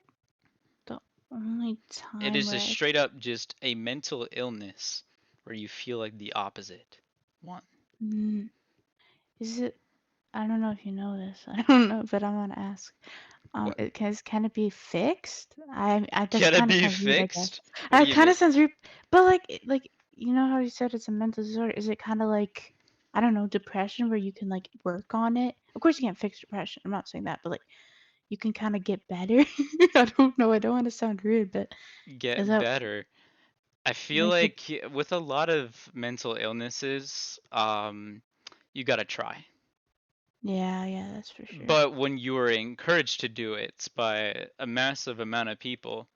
the only It time is a where I. straight up just a mental illness where you feel like the opposite one. Mm, is it? I don't know if you know this. I don't know, but I want to ask. What? Can it be fixed? I That's Can it kind of be sounds rude, I guess. fixed? What do It you kind mean? of sounds rude, but like you know how you said it's a mental disorder. Is it kind of like I don't know depression where you can like work on it? Of course, you can't fix depression. I'm not saying that, but like you can kind of get better. I don't know. I don't want to sound rude, but is Get that better. I feel like like with a lot of mental illnesses, you gotta try. yeah, yeah, that's for sure. But when you are encouraged to do it by a massive amount of people,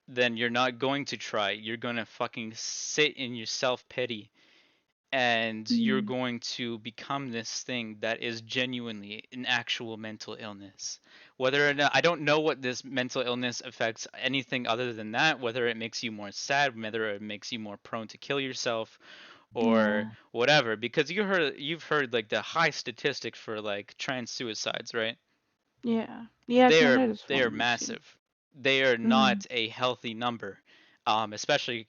then you're not going to try. You're gonna fucking sit in your self pity and you're Mm, going to become this thing that is genuinely an actual mental illness. Whether or not I don't know what this mental illness affects anything other than that, whether it makes you more sad, whether it makes you more prone to kill yourself or yeah, whatever, because you've heard like the high statistics for like trans suicides, right? yeah, yeah. Gender They are dysphoria too. massive. They are Mm, not a healthy number, especially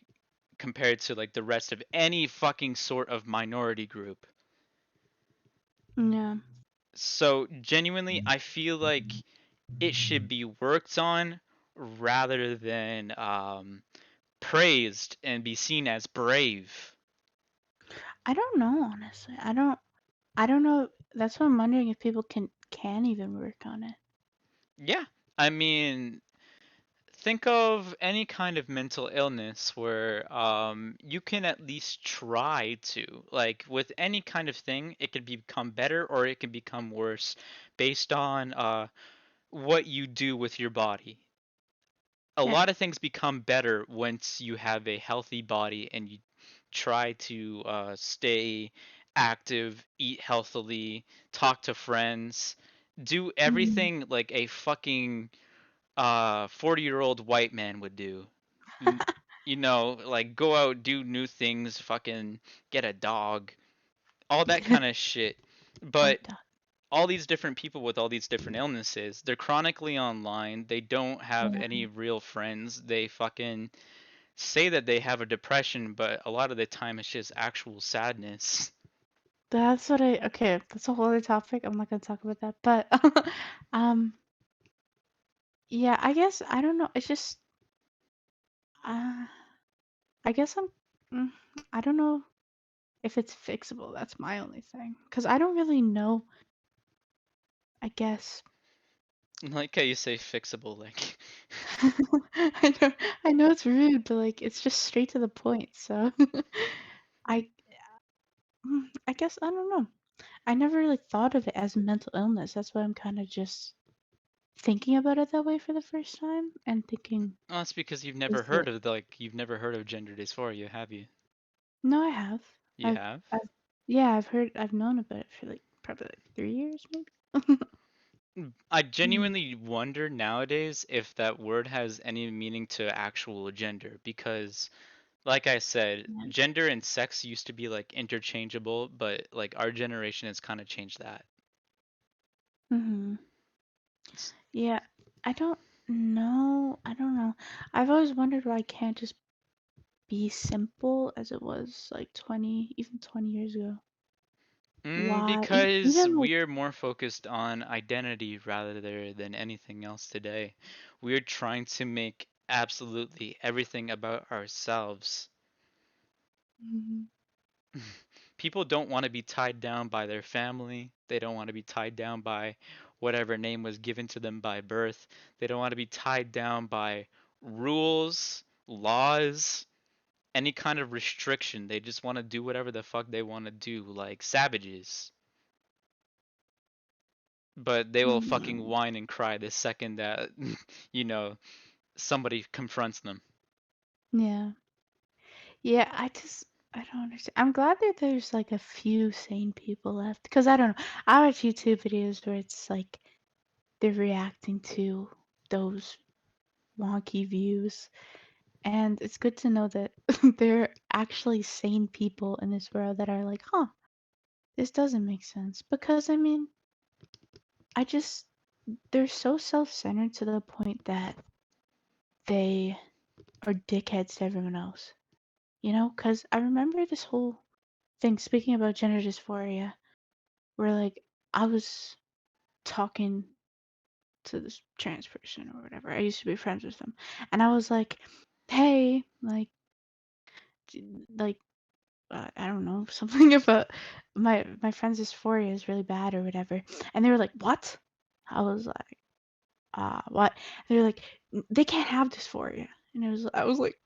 compared to like the rest of any fucking sort of minority group. yeah. So genuinely, I feel like it should be worked on rather than praised and be seen as brave. I don't know honestly. I don't know. That's why I'm wondering if people can even work on it. Yeah, I mean, think of any kind of mental illness where you can at least try to. Like with any kind of thing, it can become better or it can become worse based on what you do with your body. A Yeah. lot of things become better once you have a healthy body and you try to stay active, eat healthily, talk to friends, do Mm. everything like a fucking 40-year-old white man would do. M- You know, like go out, do new things, fucking get a dog, all that kind of shit. Get But that. all these different people with all these different illnesses, they're chronically online. They don't have Yeah. any real friends. They fucking say that they have a depression, but a lot of the time it's just actual sadness. That's what I okay, that's a whole other topic. I'm not gonna talk about that. But um yeah, I guess I don't know. It's just uh I guess mm, I don't know if it's fixable. That's my only thing. 'Cause I don't really know, I guess. Like how you say fixable, like I I know it's rude, but like it's just straight to the point. So I I guess I don't know. I never really thought of it as mental illness. That's why I'm kind of just thinking about it that way for the first time and thinking, well, that's because is it? you've never heard of gender dysphoria, have you? No, I have. You I've have? I've Yeah, I've known about it for like probably like 3 years, maybe. I Yeah. genuinely wonder nowadays if that word has any meaning to actual gender because like I said, Yeah. gender and sex used to be like interchangeable, but like our generation has kind of changed that. Hmm. It's- Yeah. I don't know. I don't know. I've always wondered why it can't just be simple as it was like 20, even 20 years ago. Why? Because Even like, we're more focused on identity rather than anything else today. We're trying to make absolutely everything about ourselves. mhm, People don't want to be tied down by their family. They don't want to be tied down by whatever name was given to them by birth. They don't want to be tied down by rules, laws, any kind of restriction. They just want to do whatever the fuck they want to do, like savages. But they will fucking mhm, whine and cry the second that, you know, somebody confronts them. yeah. Yeah, I don't understand. I'm glad that there's like a few sane people left because I don't know. I watch YouTube videos where it's like they're reacting to those wonky views, and it's good to know that there are actually sane people in this world that are like, huh, this doesn't make sense. Because I mean, I just they're so self-centered to the point that they are dickheads to everyone else. You know, because I remember this whole thing speaking about gender dysphoria, where like I was talking to this trans person or whatever. I used to be friends with them, and I was like, "Hey, like, I don't know, something about my friend's dysphoria is really bad or whatever," and they were like, "What?" I was like, what?" They were like, "They can't have dysphoria," and I was like,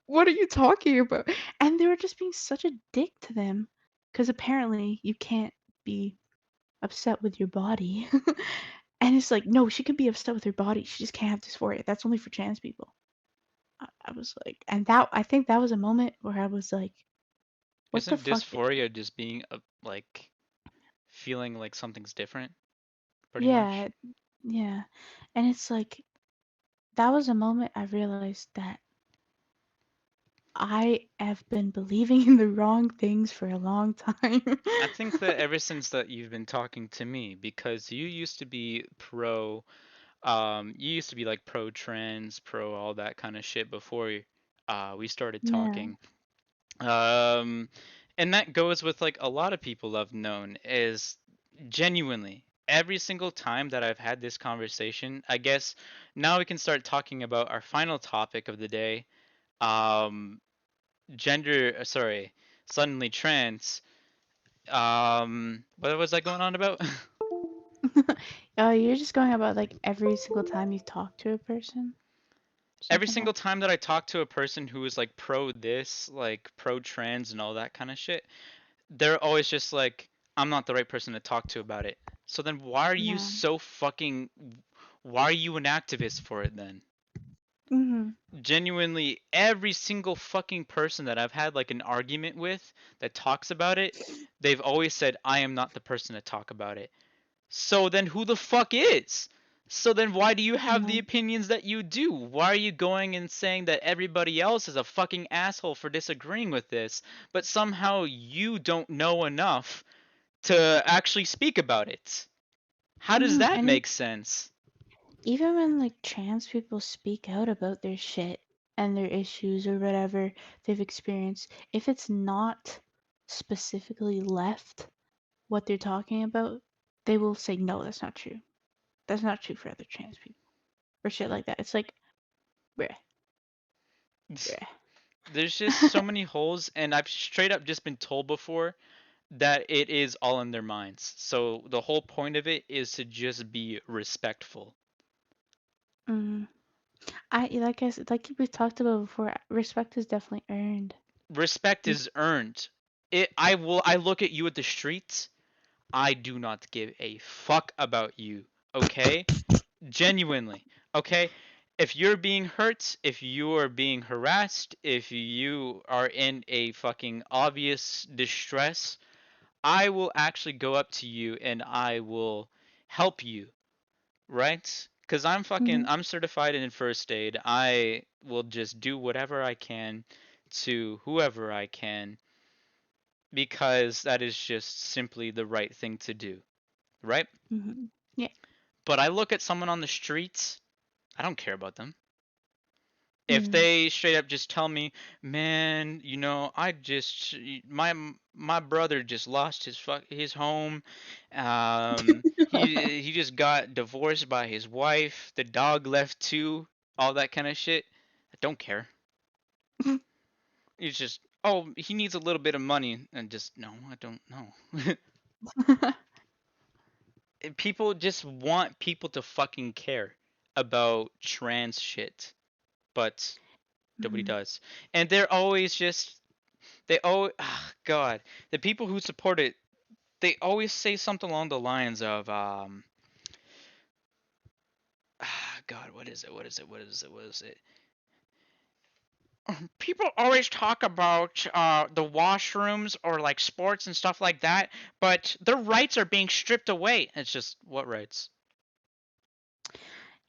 what are you talking about?" And they were just being such a dick to them, because apparently you can't be upset with your body. And it's like, no, she can be upset with her body. She just can't have dysphoria. That's only for trans people. I was like, and that I think that was a moment where I was like, what the Isn't fuck? dysphoria just being like feeling like something's different, pretty much? Yeah, yeah. And it's like that was a moment I realized that I have been believing in the wrong things for a long time. I think that ever since that you've been talking to me, because you used to be you used to be like pro trans, pro all that kind of shit before we started Yeah, talking. Um, and that goes with like a lot of people I've known is genuinely every single time that I've had this conversation, I guess now we can start talking about our final topic of the day. Um, sorry, suddenly trans. What was I going on about? oh, you're just going about like every single time you talk to a person, Every something single happens. time that I talk to a person who is like pro this, like pro trans and all that kind of shit, they're always just like, I'm not the right person to talk to about it. So then Yeah. why are you an activist for it then? Mhm. Genuinely, every single fucking person that I've had like an argument with that talks about it, they've always said, I am not the person to talk about it. So then who the fuck is? So then why do you have Yeah. the opinions that you do? Why are you going and saying that everybody else is a fucking asshole for disagreeing with this, but somehow you don't know enough to actually speak about it? How does Mhm. that And make sense? even when like trans people speak out about their shit and their issues or whatever they've experienced, if it's not specifically left what they're talking about, they will say, no, that's not true. That's not true for other trans people or shit like that. It's like, bruh, There's just so bruh. many holes, and I've straight up just been told before that it is all in their minds. So the whole point of it is to just be respectful. mm. Like we've talked about before, respect is definitely earned. Respect You, is earned. I look at you at the streets, I do not give a fuck about you, okay? Genuinely, okay? If you're being hurt, if you are being harassed, if you are in a fucking obvious distress, I will actually go up to you and I will help you, right? Because Mhm. I'm certified in first aid. I will just do whatever I can to whoever I can because that is just simply the right thing to do, right? Mhm. Yeah. But I look at someone on the streets, I don't care about them. If Mm. they straight up just tell me, man, I just my brother just lost his home. He just got divorced by his wife. The dog left too. All that kind of shit. I don't care. It's just, oh, he needs a little bit of money, and just no, I don't know. People just want people to fucking care about trans shit, but nobody Mhm. does. And they're always just they always God, the people who support it, they always say something along the lines of God, what is it? What is it? What is it? What is it? People always talk about the washrooms or like sports and stuff like that, but their rights are being stripped away. It's just, what rights?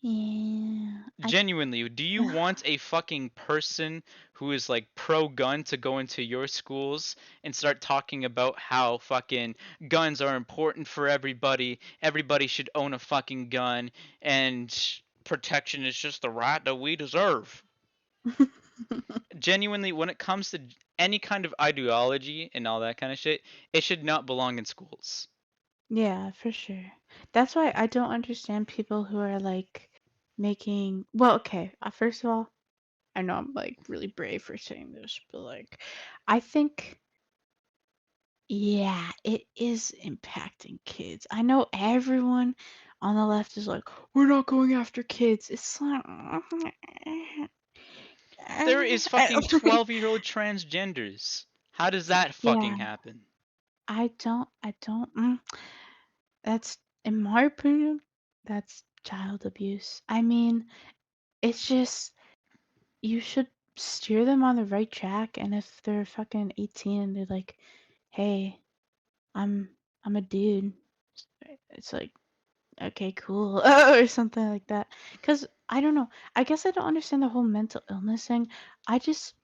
Yeah. Genuinely, do you want a fucking person who is like pro gun to go into your schools and start talking about how fucking guns are important for everybody? Everybody should own a fucking gun and protection is just the right that we deserve. Genuinely, when it comes to any kind of ideology and all that kind of shit, it should not belong in schools. Yeah, for sure. That's why I don't understand people who are like making. Well, okay. First of all, I know I'm like really brave for saying this, but like, I think, yeah, it is impacting kids. I know everyone on the left is like, we're not going after kids. It's like, There is I fucking 12-year-old transgenders. How does that yeah, fucking happen? I don't. That's, in my opinion, that's child abuse. I mean, it's just, you should steer them on the right track, and if they're fucking 18 and they're like, "Hey, I'm I'm a dude," it's like, okay, cool, or something like that. Cause I don't know. I guess I don't understand the whole mental illness thing. I just,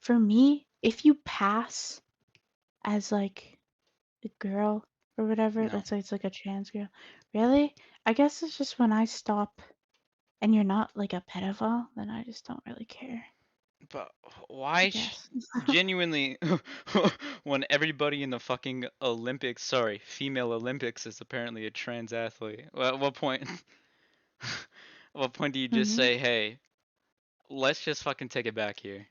for me, if you pass as like a girl or whatever, No. let's say it's like a trans girl, really? I guess it's just when I stop and you're not like a pedophile, then I just don't really care, But I why? guess. Genuinely, when everybody in the fucking Olympics, sorry, female Olympics is apparently a trans athlete. Well, at what point? At what point do you just Hmm. say, "Hey, let's just fucking take it back here"?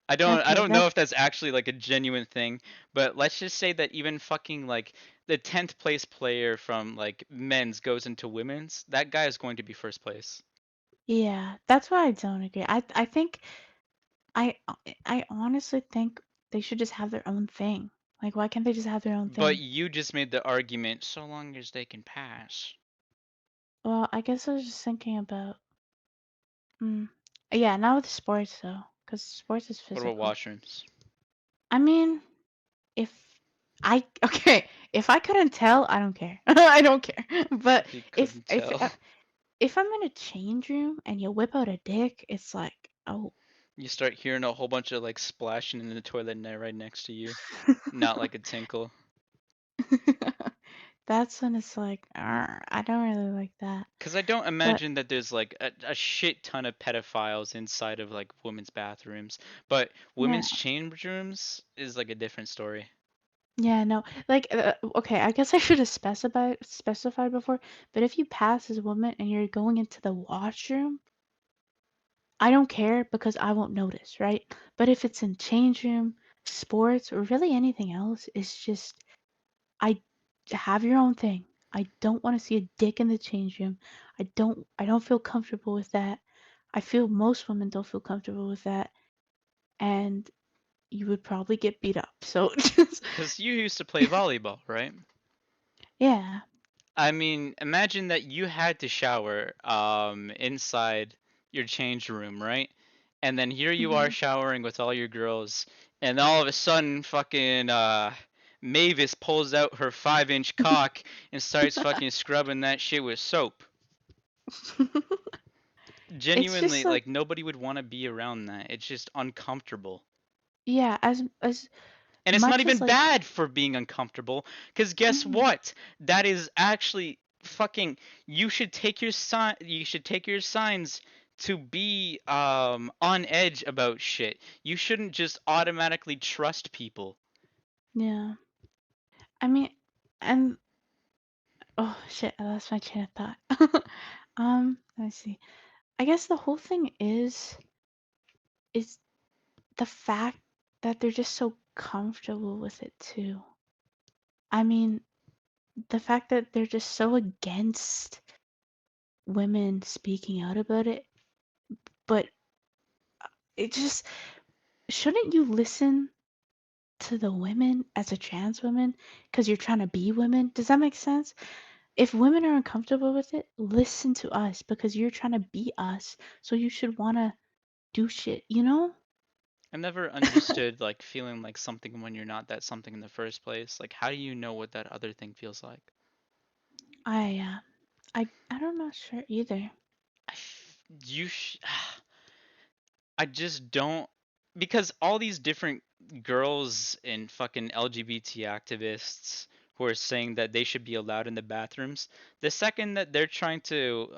I Okay, don't know if that's, that's actually like a genuine thing, but let's just say that even fucking like the 10th place player from like men's goes into women's, that guy is going to be first place. yeah, that's why I don't agree. I think I I honestly think they should just have their own thing. Like, why can't they just have their own But thing? you just made the argument so long as they can pass. Well, I guess I was just thinking about, mm, yeah, not with sports though, because sports is What about physical. washrooms? I mean, if okay, if I couldn't tell, I don't care. I don't care. But If you if couldn't if tell. uh, if I'm in a change room and you whip out a dick, it's like, oh. You start hearing a whole bunch of like splashing in the toilet right next to you. Not like a tinkle. That's when it's like, I don't really like that. Because I don't But imagine that there's like a shit ton of pedophiles inside of like women's bathrooms. But yeah, women's change rooms is like a different story. yeah, no, like, okay, I guess I should have specified before. But if you pass as a woman and you're going into the washroom, I don't care because I won't notice, right? But if it's in change room, sports, or really anything else, it's just, I have your own thing. I don't want to see a dick in the change room. I don't feel comfortable with that. I feel most women don't feel comfortable with that, and you would probably get beat up. So just, Because you used to play volleyball, right? yeah. I mean, imagine that you had to shower inside your change room, right? And then here you are Hmm. showering with all your girls, and all of a sudden fucking Mavis pulls out her 5-inch cock and starts fucking scrubbing that shit with soap. It's Genuinely, just like, like nobody would want to be around that. It's just uncomfortable. yeah, as And it's not much even as like, bad for being uncomfortable, because guess mm, what? That is actually fucking. You should take your signs to be on edge about shit. You shouldn't just automatically trust people. yeah. I mean, and oh shit, I lost my train of thought. Let's see. I guess the whole thing is the fact that they're just so comfortable with it too. I mean, the fact that they're just so against women speaking out about it, but it just shouldn't you listen to the women as a trans woman because you're trying to be women? Does that make sense? If women are uncomfortable with it, listen to us because you're trying to be us. So you should want to do shit, you know? I never understood like feeling like something when you're not that something in the first place. Like, how do you know what that other thing feels like? I don't know sure either. I f- you sh- I just don't, because all these different girls and fucking LGBT activists who are saying that they should be allowed in the bathrooms, the second that they're trying to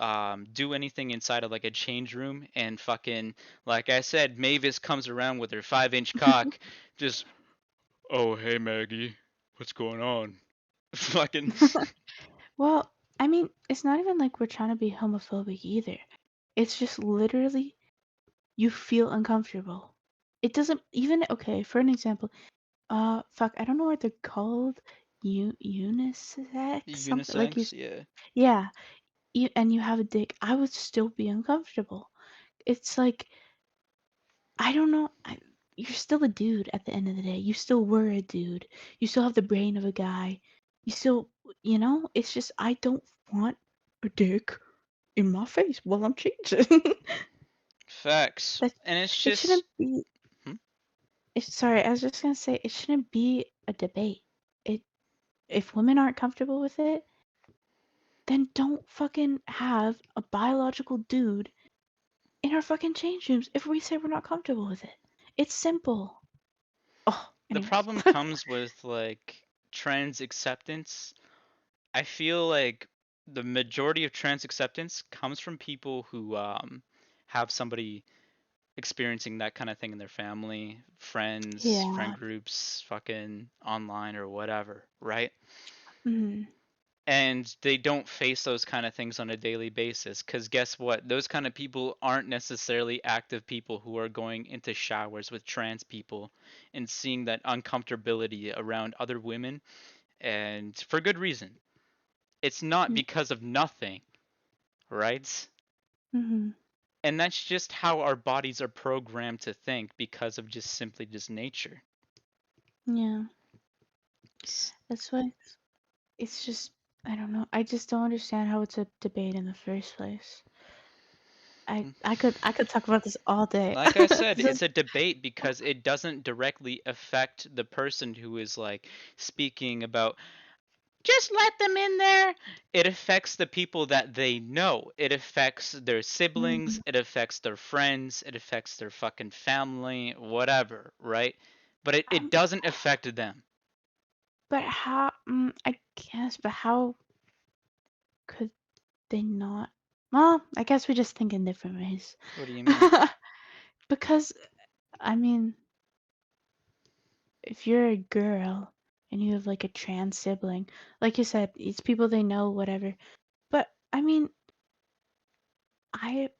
do anything inside of like a change room and fucking, like I said, Mavis comes around with her 5-inch cock, just, oh hey Maggie, what's going on? Fucking. Well, I mean, it's not even like we're trying to be homophobic either. It's just literally you feel uncomfortable. It doesn't even okay, for an example, fuck, I don't know what they're called. Unisex something like you Unisex, yeah. yeah, and you have a dick, I would still be uncomfortable. It's like I don't know. You're still a dude at the end of the day. You still were a dude. You still have the brain of a guy. You still, it's just I don't want a dick in my face while I'm changing. Facts. that And it's it just. shouldn't be. Hmm? Sorry, I was just gonna say it shouldn't be a debate. It if women aren't comfortable with it, then don't fucking have a biological dude in our fucking change rooms if we say we're not comfortable with it. It's simple. Oh, The anyways. problem comes with like trans acceptance. I feel like the majority of trans acceptance comes from people who have somebody experiencing that kind of thing in their family, friends, friend Yeah. groups, fucking online or whatever, right? Mhm. And they don't face those kind of things on a daily basis, because guess what, those kind of people aren't necessarily active people who are going into showers with trans people and seeing that uncomfortability around other women, and for good reason. It's not Mm, because of nothing, right? mhm. And that's just how our bodies are programmed to think, because of just simply just nature. Yeah. That's why it's just I don't know. I just don't understand how it's a debate in the first place. I could talk about this all day. Like I said, This is it's a debate because it doesn't directly affect the person who is like speaking about just let them in there. It affects the people that they know. It affects their siblings, Mhm. it affects their friends, it affects their fucking family, whatever, right? But it um, doesn't affect them. but how I guess but how could they not well, I guess we just think in different ways. What do you mean? Because I mean, if you're a girl and you have like a trans sibling, like you said, it's people they know, whatever. But I mean, I,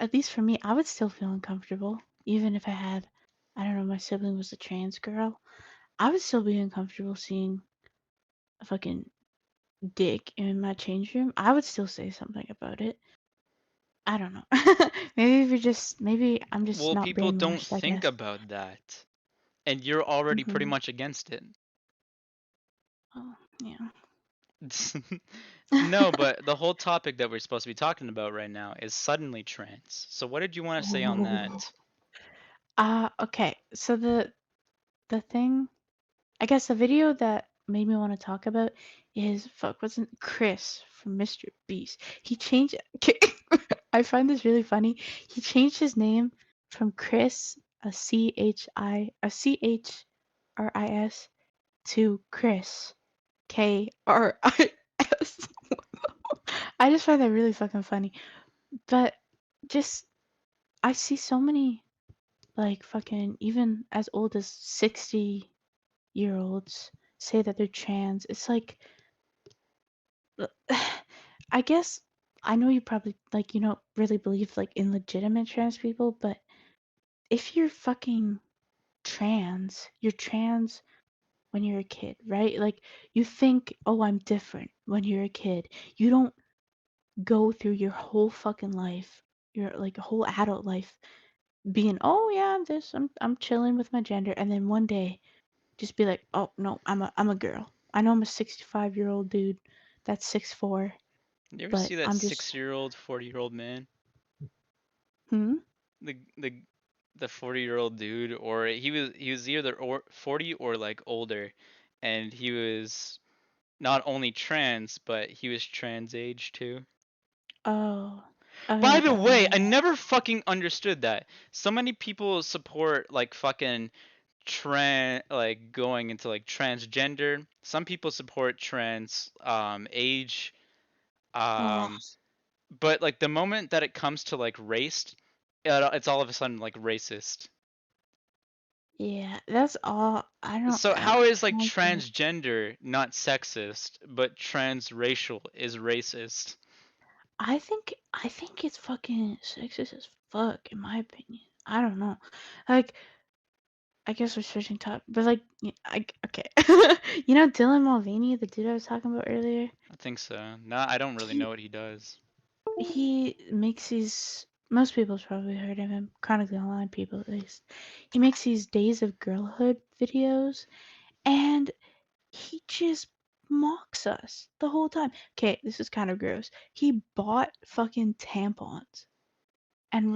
at least for me, I would still feel uncomfortable, even if I had, I don't know, my sibling was a trans girl. I would still be uncomfortable seeing a fucking dick in my change room. I would still say something about it. I don't know. Maybe I'm just Well, not people don't brainwashed, I think guess. about that. And you're already pretty Hmm. much against it. Oh, yeah. No, but the whole topic that we're supposed to be talking about right now is suddenly trans. So what did you want to say on Oh. that? Okay. So the thing, I guess the video that made me want to talk about is fuck wasn't Chris from Mr. Beast. He changed. I find this really funny. He changed his name from Chris, a CHRIS, to Chris, KRIS. I just find that really fucking funny. But just I see so many like fucking even as old as 60-year olds say that they're trans. It's like I guess I know you probably like you don't really believe like in legitimate trans people, but if you're fucking trans, you're trans when you're a kid, right? Like you think, "Oh, I'm different" when you're a kid. You don't go through your whole fucking life, your like whole adult life being, "Oh yeah, I'm this. I'm chilling with my gender." And then one day just be like, "Oh, no, I'm a girl. I know I'm a 65-year-old dude that's 6'4", You ever but see that I'm just 6-year-old, 40-year-old man? hmm? The 40-year-old dude, or he was either 40 or like older, and he was not only trans, but he was trans age too. Oh. By Okay, the way, I never fucking understood that. So many people support like fucking like going into like transgender. Some people support trans age. oh, Um but like the moment that it comes to like race, it's all of a sudden like racist. yeah, that's all. So I how is like don't get it. transgender not sexist, but transracial is racist? I think it's fucking sexist as fuck, in my opinion. I don't know. Like, I guess we're switching top, but like, okay. Dylan Mulvaney, the dude I was talking about earlier. I think so. No, I don't really know He what he does. he makes these. Most people's probably heard of him, chronically online people at least. He makes these days of girlhood videos, and he just mocks us the whole time. Okay, this is kind of gross. He bought fucking tampons and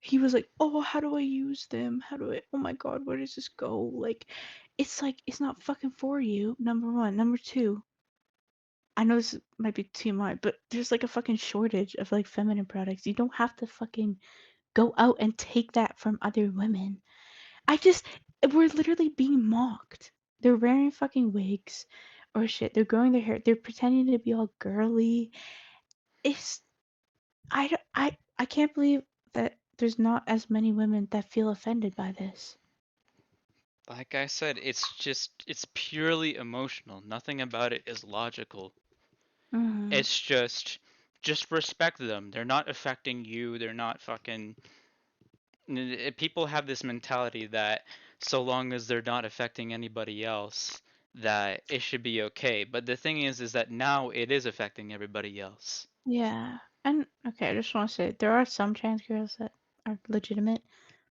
he was like, "Oh, how do I use them? Oh my god, where does this go?" Like, it's not fucking for you, number one. Number two, I know this might be too much, but there's like a fucking shortage of like feminine products. You don't have to fucking go out and take that from other women. I just we're literally being mocked. They're wearing fucking wigs or shit. They're growing their hair. They're pretending to be all girly. It's I can't believe that there's not as many women that feel offended by this. Like I said, it's purely emotional. Nothing about it is logical. Mhm. It's just respect them. They're not affecting you. They're not fucking people have this mentality that so long as they're not affecting anybody else, that it should be okay. But the thing is that now it is affecting everybody else. Yeah. And okay, I just want to say there are some trans girls that are legitimate,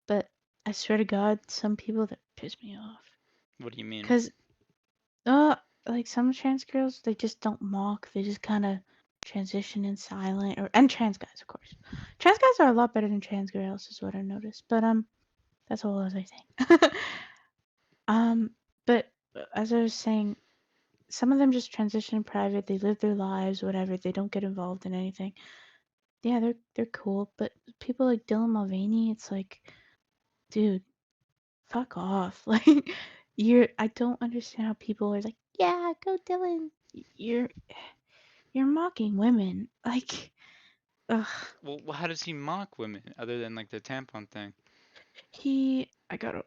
but I swear to God, some people that piss me off. What do you mean? Cause uh, like some trans girls, they just don't mock. They just kind of transition in silent, and trans guys, of course. Trans guys are a lot better than trans girls, is what I noticed. But that's a whole other thing. um, but as I was saying, some of them just transition in private. They live their lives, whatever. They don't get involved in anything. Yeah, they're cool. But people like Dylan Mulvaney, it's like, dude, fuck off. Like, I don't understand how people are like, yeah, go Dylan. You're mocking women. Like, ugh. Well, how does he mock women other than like the tampon thing? I gotta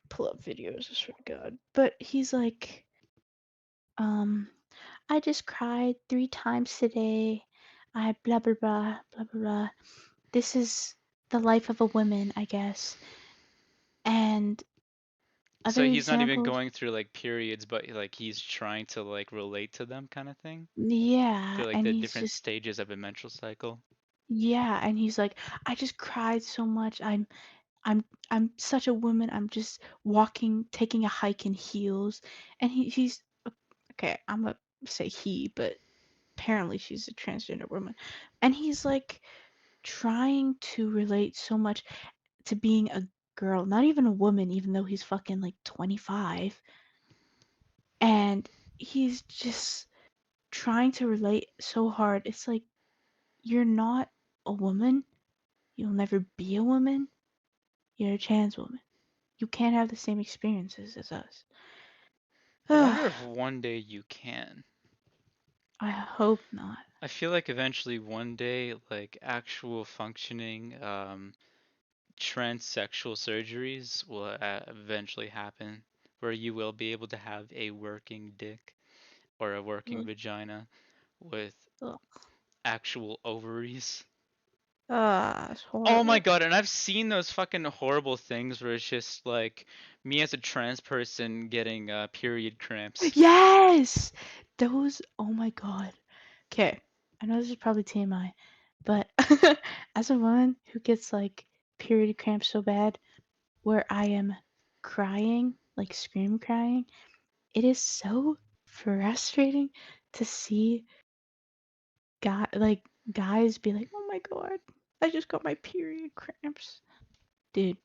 pull up videos. I swear to God. But he's like, um, I just cried 3 times today. I blah blah blah blah blah blah. This is the life of a woman, I guess. And So other he's not even examples, going through like periods, but like he's trying to like relate to them kind of thing. yeah, Through like and the he's different just stages of a menstrual cycle. yeah, and he's like, I just cried so much. I'm such a woman. I'm just walking, taking a hike in heels, and he's okay. I'm gonna say he, but apparently she's a transgender woman, and he's like trying to relate so much to being a girl, not even a woman, even though he's fucking like 25, and he's just trying to relate so hard. It's like, you're not a woman. You'll never be a woman. You're a trans woman. You can't have the same experiences as us. I wonder if one day you can. I hope not. I feel like eventually one day, like actual functioning transsexual surgeries will eventually happen, where you will be able to have a working dick or a working Ugh, vagina with ugh. actual ovaries. It's Oh my horrible. god, and I've seen those fucking horrible things where it's just like me as a trans person getting period cramps. Yes! Those, oh my god. Okay, I know this is probably TMI, but as a woman who gets like period cramps so bad where I am crying, like scream crying, it is so frustrating to see guys be like, "Oh my god, I just got my period cramps." Dude,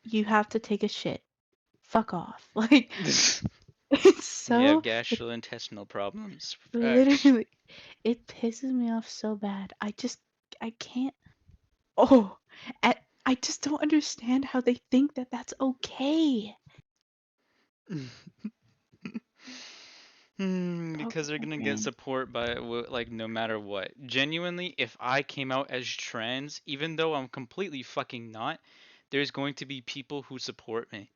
you have to take a shit. Fuck off. Like, it's You have so, it gastrointestinal problems. literally, it pisses me off so bad. I can't. Oh, I just don't understand how they think that that's okay. Because Broke they're my gonna get brain. support by like no matter what. Genuinely, if I came out as trans, even though I'm completely fucking not, there's going to be people who support me,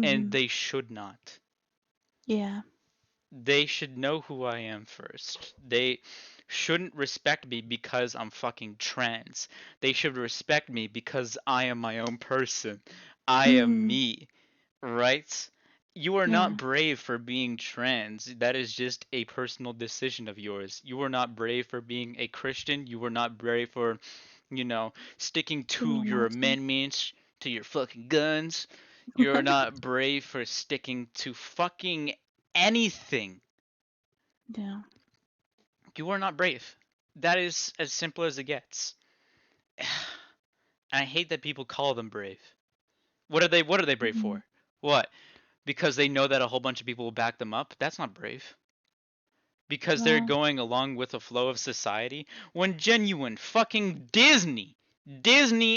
and Mhm. they should not. Yeah. They should know who I am first. They shouldn't respect me because I'm fucking trans. They should respect me because I am my own person. I am Mhm. me, right? You are not Yeah. brave for being trans. That is just a personal decision of yours. You are not brave for being a Christian. You are not brave for, sticking Being to a your Nazi. amendments, to your fucking guns. You're not brave for sticking to fucking anything. Yeah. You are not brave. That is as simple as it gets. And I hate that people call them brave. What are they brave Mhm. for? What? Because they know that a whole bunch of people will back them up? That's not brave. Because they're Well, going along with the flow of society when genuine fucking Disney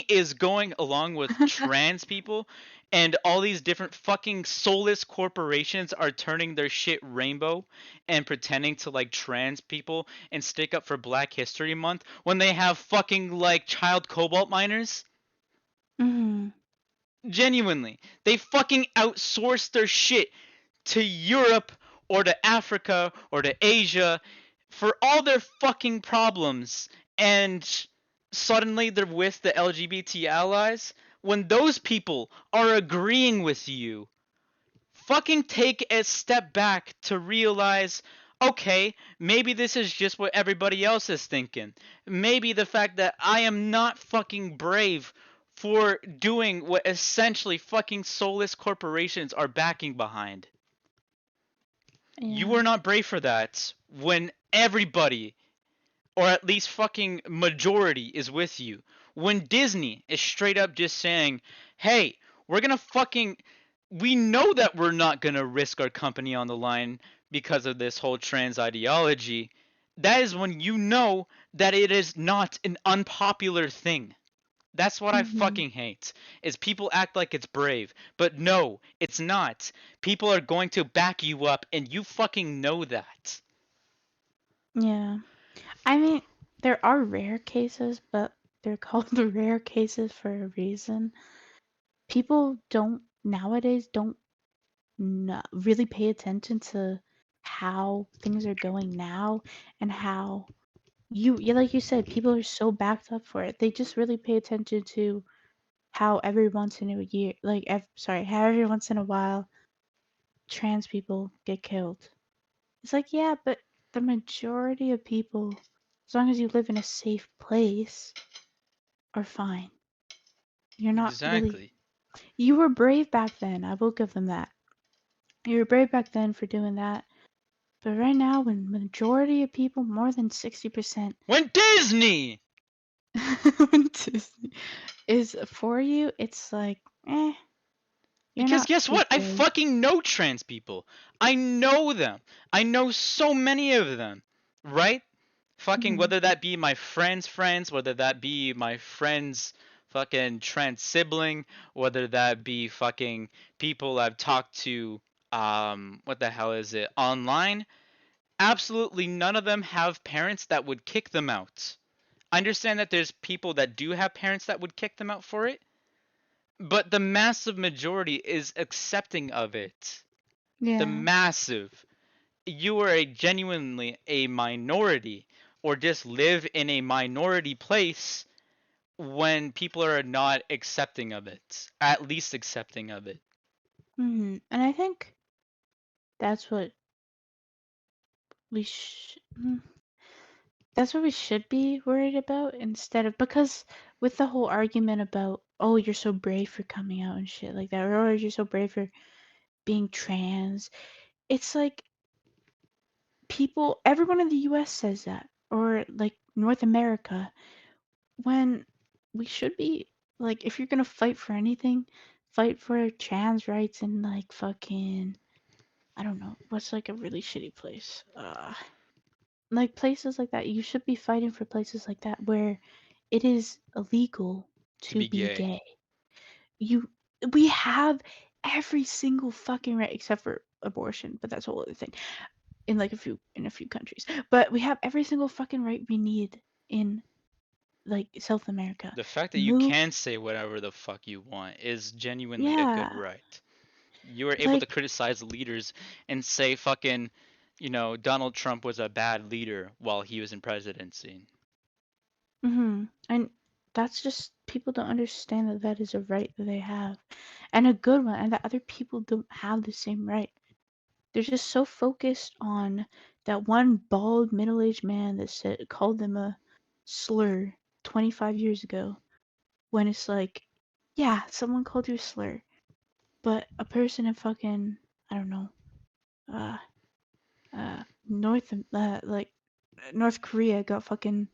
is going along with trans people, and all these different fucking soulless corporations are turning their shit rainbow and pretending to like trans people and stick up for Black History Month when they have fucking like child cobalt miners. mhm. Genuinely, they fucking outsource their shit to Europe or to Africa or to Asia for all their fucking problems, and suddenly they're with the LGBT allies when those people are agreeing with you. Fucking take a step back to realize, okay, maybe this is just what everybody else is thinking. Maybe the fact that I am not fucking brave for doing what essentially fucking soulless corporations are backing behind. You Yeah. are not brave for that when everybody, or at least fucking majority, is with you. When Disney is straight up just saying, hey, we're gonna fucking. We know that we're not gonna risk our company on the line because of this whole trans ideology. That is when you know that it is not an unpopular thing. That's what I Mhm. fucking hate. Is people act like it's brave, but no, it's not. People are going to back you up and you fucking know that. Yeah. I mean, there are rare cases, but they're called the rare cases for a reason. People don't nowadays don't really pay attention to how things are going now and how yeah, like you said, people are so backed up for it. They just really pay attention to how every once in a year, like how every once in a while trans people get killed. It's like, yeah, but the majority of people, as long as you live in a safe place, are fine. You're not really. Exactly. You were brave back then. I will give them that. You were brave back then for doing that. But right now, when majority of people, more than 60%, When Disney is for you, it's like, eh, You're Because not guess what? I equal. fucking know trans people. I know them. I know so many of them. Right? Fucking Hmm. whether that be my friend's friends, whether that be my friend's fucking trans sibling, whether that be fucking people I've talked to what the hell is it? Online, absolutely none of them have parents that would kick them out. I understand that there's people that do have parents that would kick them out for it, but the massive majority is accepting of it. The Yeah. massive. You are a genuinely a minority or just live in a minority place when people are not accepting of it, at least accepting of it. And I think that's what we sh- mm, that's what we should be worried about instead of, because with the whole argument about, oh, you're so brave for coming out and shit like that, or oh, you're so brave for being trans. It's like people, everyone in the US says that, or like North America, when we should be like, if you're gonna fight for anything, fight for trans rights and like fucking, I don't know, what's like a really shitty place? Like places like that. You should be fighting for places like that where it is illegal To to be be gay. gay. You We have every single fucking right except for abortion, but that's a whole other thing. In a few countries. But we have every single fucking right we need in like South America. The fact that you Move, can say whatever the fuck you want is genuinely a good yeah. right. You are able to Like, criticize leaders and say fucking, Donald Trump was a bad leader while he was in presidency. and that's just, people don't understand that that is a right that they have, and a good one, and that other people don't have the same right. They're just so focused on that one bald middle-aged man that called them a slur 25 years ago, when it's like, yeah, someone called you a slur, but a person in fucking, I don't know, uh like North Korea got fucking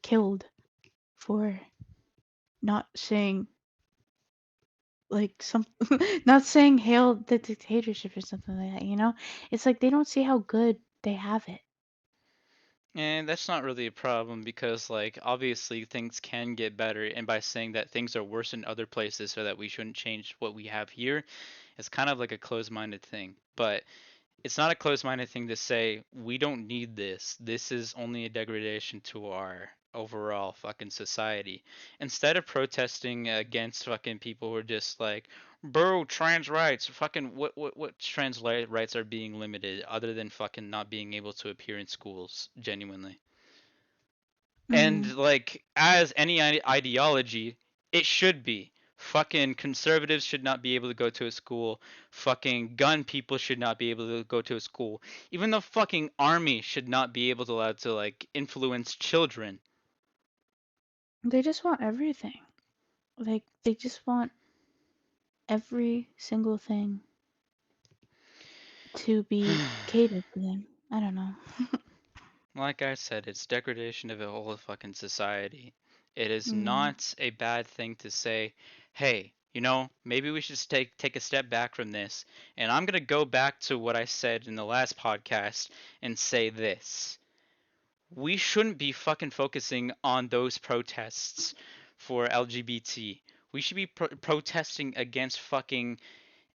killed for not saying like some not saying hail the dictatorship or something like that. It's like they don't see how good they have it. And that's not really a problem because, like, obviously things can get better, and by saying that things are worse in other places so that we shouldn't change what we have here, it's kind of like a closed minded thing. But it's not a closed-minded thing to say we don't need this. This is only a degradation to our overall fucking society. Instead of protesting against fucking people who are just like, bro, trans rights, fucking what trans rights are being limited other than fucking not being able to appear in schools genuinely. Mm. And like as any ideology, it should be. Fucking conservatives should not be able to go to a school. Fucking gun people should not be able to go to a school. Even the fucking army should not be able to allow to like influence children. They just want everything. Like they just want every single thing to be catered to them. I don't know. Like I said, it's degradation of a whole fucking society. It is Mm. not a bad thing to say, hey, maybe we should take a step back from this. And I'm gonna go back to what I said in the last podcast and say this. We shouldn't be fucking focusing on those protests for LGBT. We should be protesting against fucking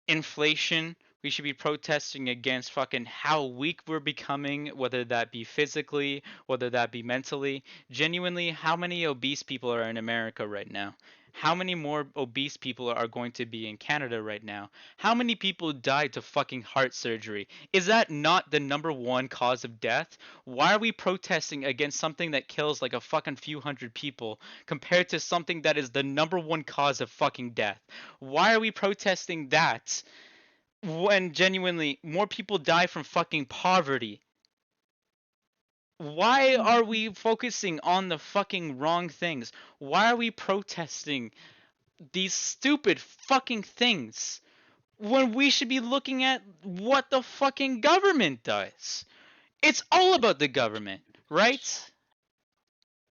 inflation. We should be protesting against fucking how weak we're becoming, whether that be physically, whether that be mentally. Genuinely, how many obese people are in America right now? How many more obese people are going to be in Canada right now? How many people died to fucking heart surgery? Is that not the number one cause of death? Why are we protesting against something that kills like a fucking few hundred people compared to something that is the number one cause of fucking death? Why are we protesting that when genuinely more people die from fucking poverty? Why are Mm. we focusing on the fucking wrong things? Why are we protesting these stupid fucking things when we should be looking at what the fucking government does? It's all about the government, right?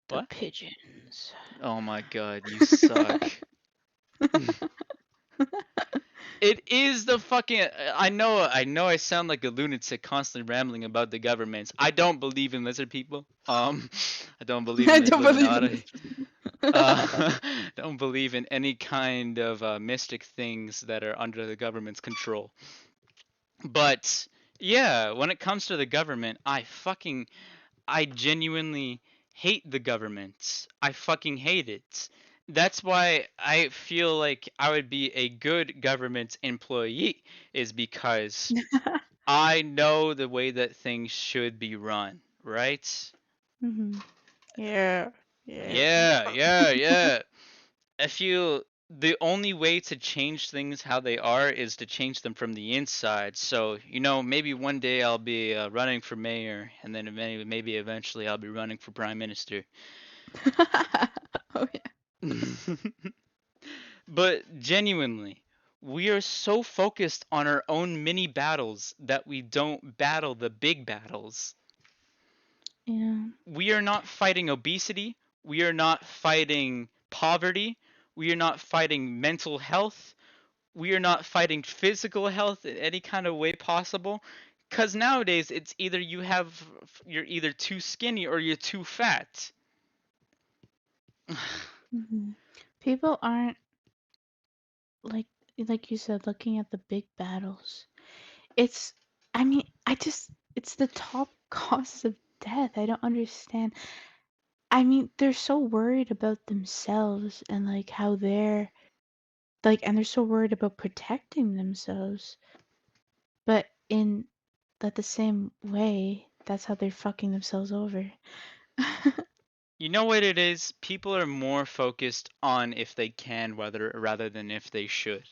The What? pigeons. Oh my god, you suck. It is the fucking. I know. I sound like a lunatic, constantly rambling about the governments. I don't believe in lizard people. I don't believe in I the don't believe in Illuminati. this. uh, Don't believe in any kind of mystic things that are under the government's control. But yeah, when it comes to the government, I genuinely hate the government. I fucking hate it. That's why I feel like I would be a good government employee, is because I know the way that things should be run, right? hmm Yeah. Yeah. Yeah. I feel the only way to change things how they are is to change them from the inside. So, maybe one day I'll be running for mayor, and then maybe eventually I'll be running for prime minister. Oh yeah. But genuinely, we are so focused on our own mini battles that we don't battle the big battles. Yeah. We are not fighting obesity. We are not fighting poverty. We are not fighting mental health. We are not fighting physical health in any kind of way possible. Because nowadays, it's either you're either too skinny or you're too fat. hmm People aren't like like you said, looking at the big battles. It's I mean, it's the top cause of death. I don't understand. I mean, they're so worried about themselves and like how they're like and they're so worried about protecting themselves. But in that the same way, that's how they're fucking themselves over. You know what it is? People are more focused on if they can rather than if they should.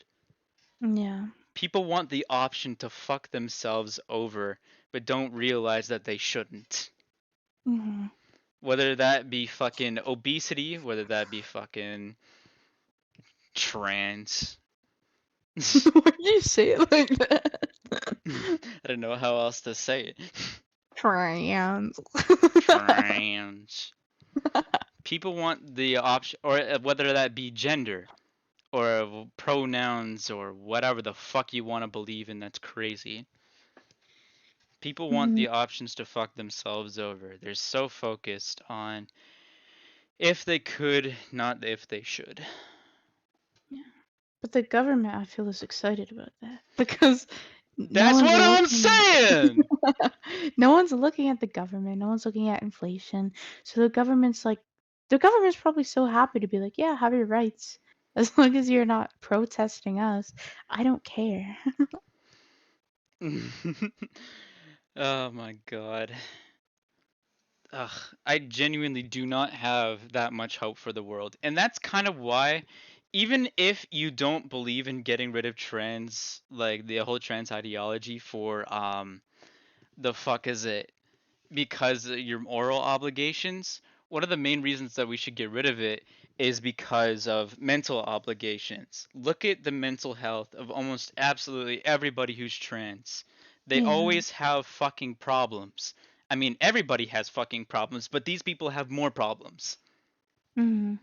Yeah. People want the option to fuck themselves over, but don't realize that they shouldn't. hmm Whether that be fucking obesity, whether that be fucking trans. Why do you say it like that? I don't know how else to say it. Trans. Trans. People want the option, or whether that be gender, or pronouns, or whatever the fuck you want to believe in, that's crazy. People want Mhm. the options to fuck themselves over. They're so focused on if they could, not if they should. Yeah. But the government, I feel, is excited about that because no That's one's what I'm looking. saying! No one's looking at the government. No one's looking at inflation. So the government's probably so happy to be like, yeah, have your rights. As long as you're not protesting us, I don't care. Oh my god. Ugh, I genuinely do not have that much hope for the world. And that's kind of why, even if you don't believe in getting rid of trans, like the whole trans ideology for, the fuck is it? Because your moral obligations, one of the main reasons that we should get rid of it is because of mental obligations. Look at the mental health of almost absolutely everybody who's trans. They Yeah. always have fucking problems. I mean, everybody has fucking problems, but these people have more problems. hmm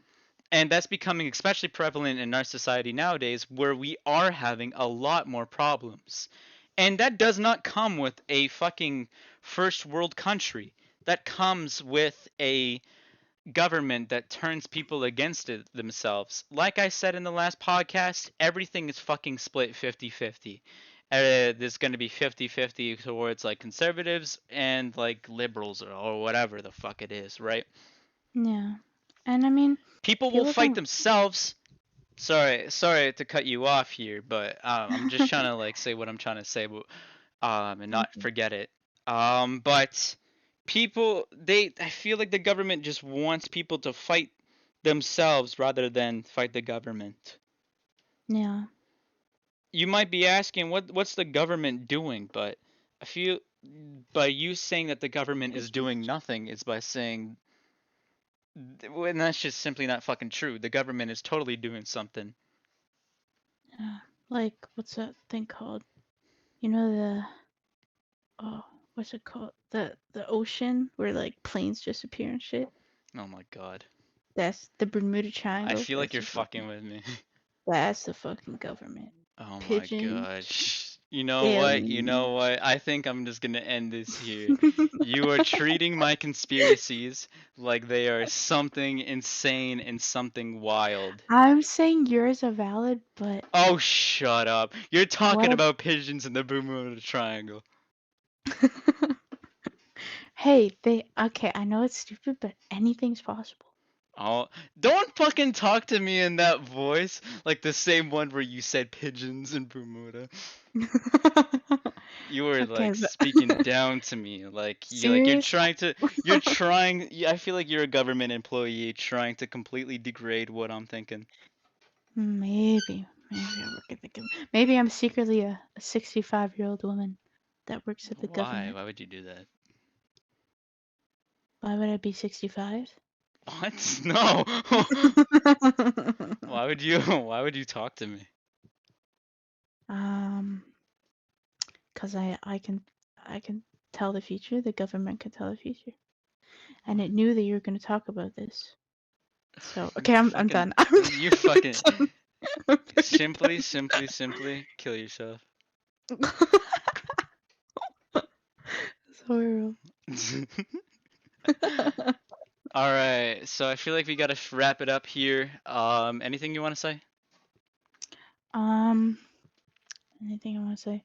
And that's becoming especially prevalent in our society nowadays, where we are having a lot more problems. And that does not come with a fucking first world country. That comes with a government that turns people against themselves. Like I said in the last podcast, everything is fucking split 50-50. There's going to be 50-50 towards like conservatives and like liberals or whatever the fuck it is, right? Yeah. And I mean, People will people fight don't. themselves. Sorry to cut you off here, but I'm just trying to like say what I'm trying to say, and not forget it. But I feel like the government just wants people to fight themselves rather than fight the government. Yeah. You might be asking what's the government doing, but I feel by you saying that the government is doing nothing is by saying, and that's just simply not fucking true. The government is totally doing something. Yeah. Like, what's that thing called? You know the oh, what's it called? The ocean where like planes just appear and shit. Oh my god. That's the Bermuda I Triangle. feel like you're fucking with me. That's the fucking government. Oh my pigeons, gosh. You know what? You know aliens. what? I think I'm just gonna end this here. You are treating my conspiracies like they are something insane and something wild. I'm saying yours are valid, but Oh, shut up. You're what talking if about pigeons in the Bermuda Triangle. Hey, they okay, I know it's stupid, but anything's possible. Oh, don't fucking talk to me in that voice, like the same one where you said pigeons in Bermuda. You were Okay, like but speaking down to me, you're serious? trying to I feel like you're a government employee trying to completely degrade what I'm thinking. Maybe I'm secretly a 65-year-old woman that works at the Why? government. Why would you do that? Why would I be 65? What? No. Why would you why would you talk to me? Um, because I can tell the future, the government can tell the future. And it knew that you were going to talk about this. So, okay, I'm Fucking done. I'm you fucking done. I'm very simply kill yourself. done. It's horrible. All right, so I feel like we gotta wrap it up here. Anything you want to say? Um, anything I want to say?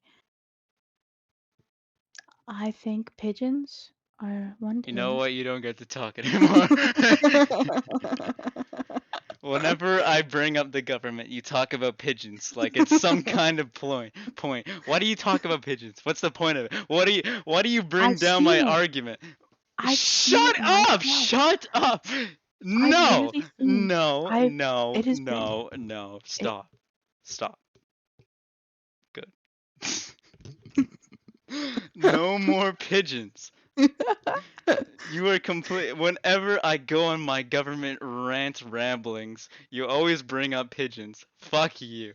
I think pigeons are one You know day. what? You don't get to talk anymore. Whenever I bring up the government, you talk about pigeons like it's some kind of point. Why do you talk about pigeons? What's the point of it? Why do you bring I've down my seen it. argument? I've seen Shut it up! myself. Shut up! I've No! literally seen. No, I've. no, It has been. no, no. It. Stop. Stop. Good. No more pigeons. You are complete. Whenever I go on my government rant ramblings, you always bring up pigeons. Fuck you.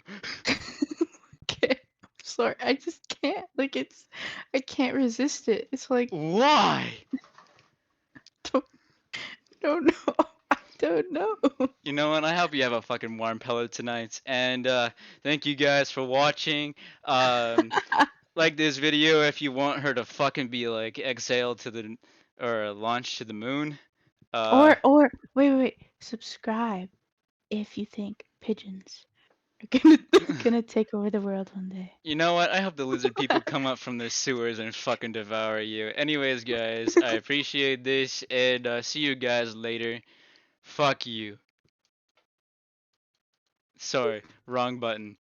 Okay. Sorry, I just can't. Like it's. I can't resist it. It's like Why? don't, don't know. I don't know. You know what? I hope you have a fucking warm pillow tonight. And thank you guys for watching. Um, like this video if you want her to fucking be like exhaled to the or launched to the moon. Uh, Or wait. Subscribe if you think pigeons are gonna take over the world one day. you know what? I hope the lizard people come up from their sewers and fucking devour you. Anyways, guys, I appreciate this and see you guys later. Fuck you. Sorry, wrong button.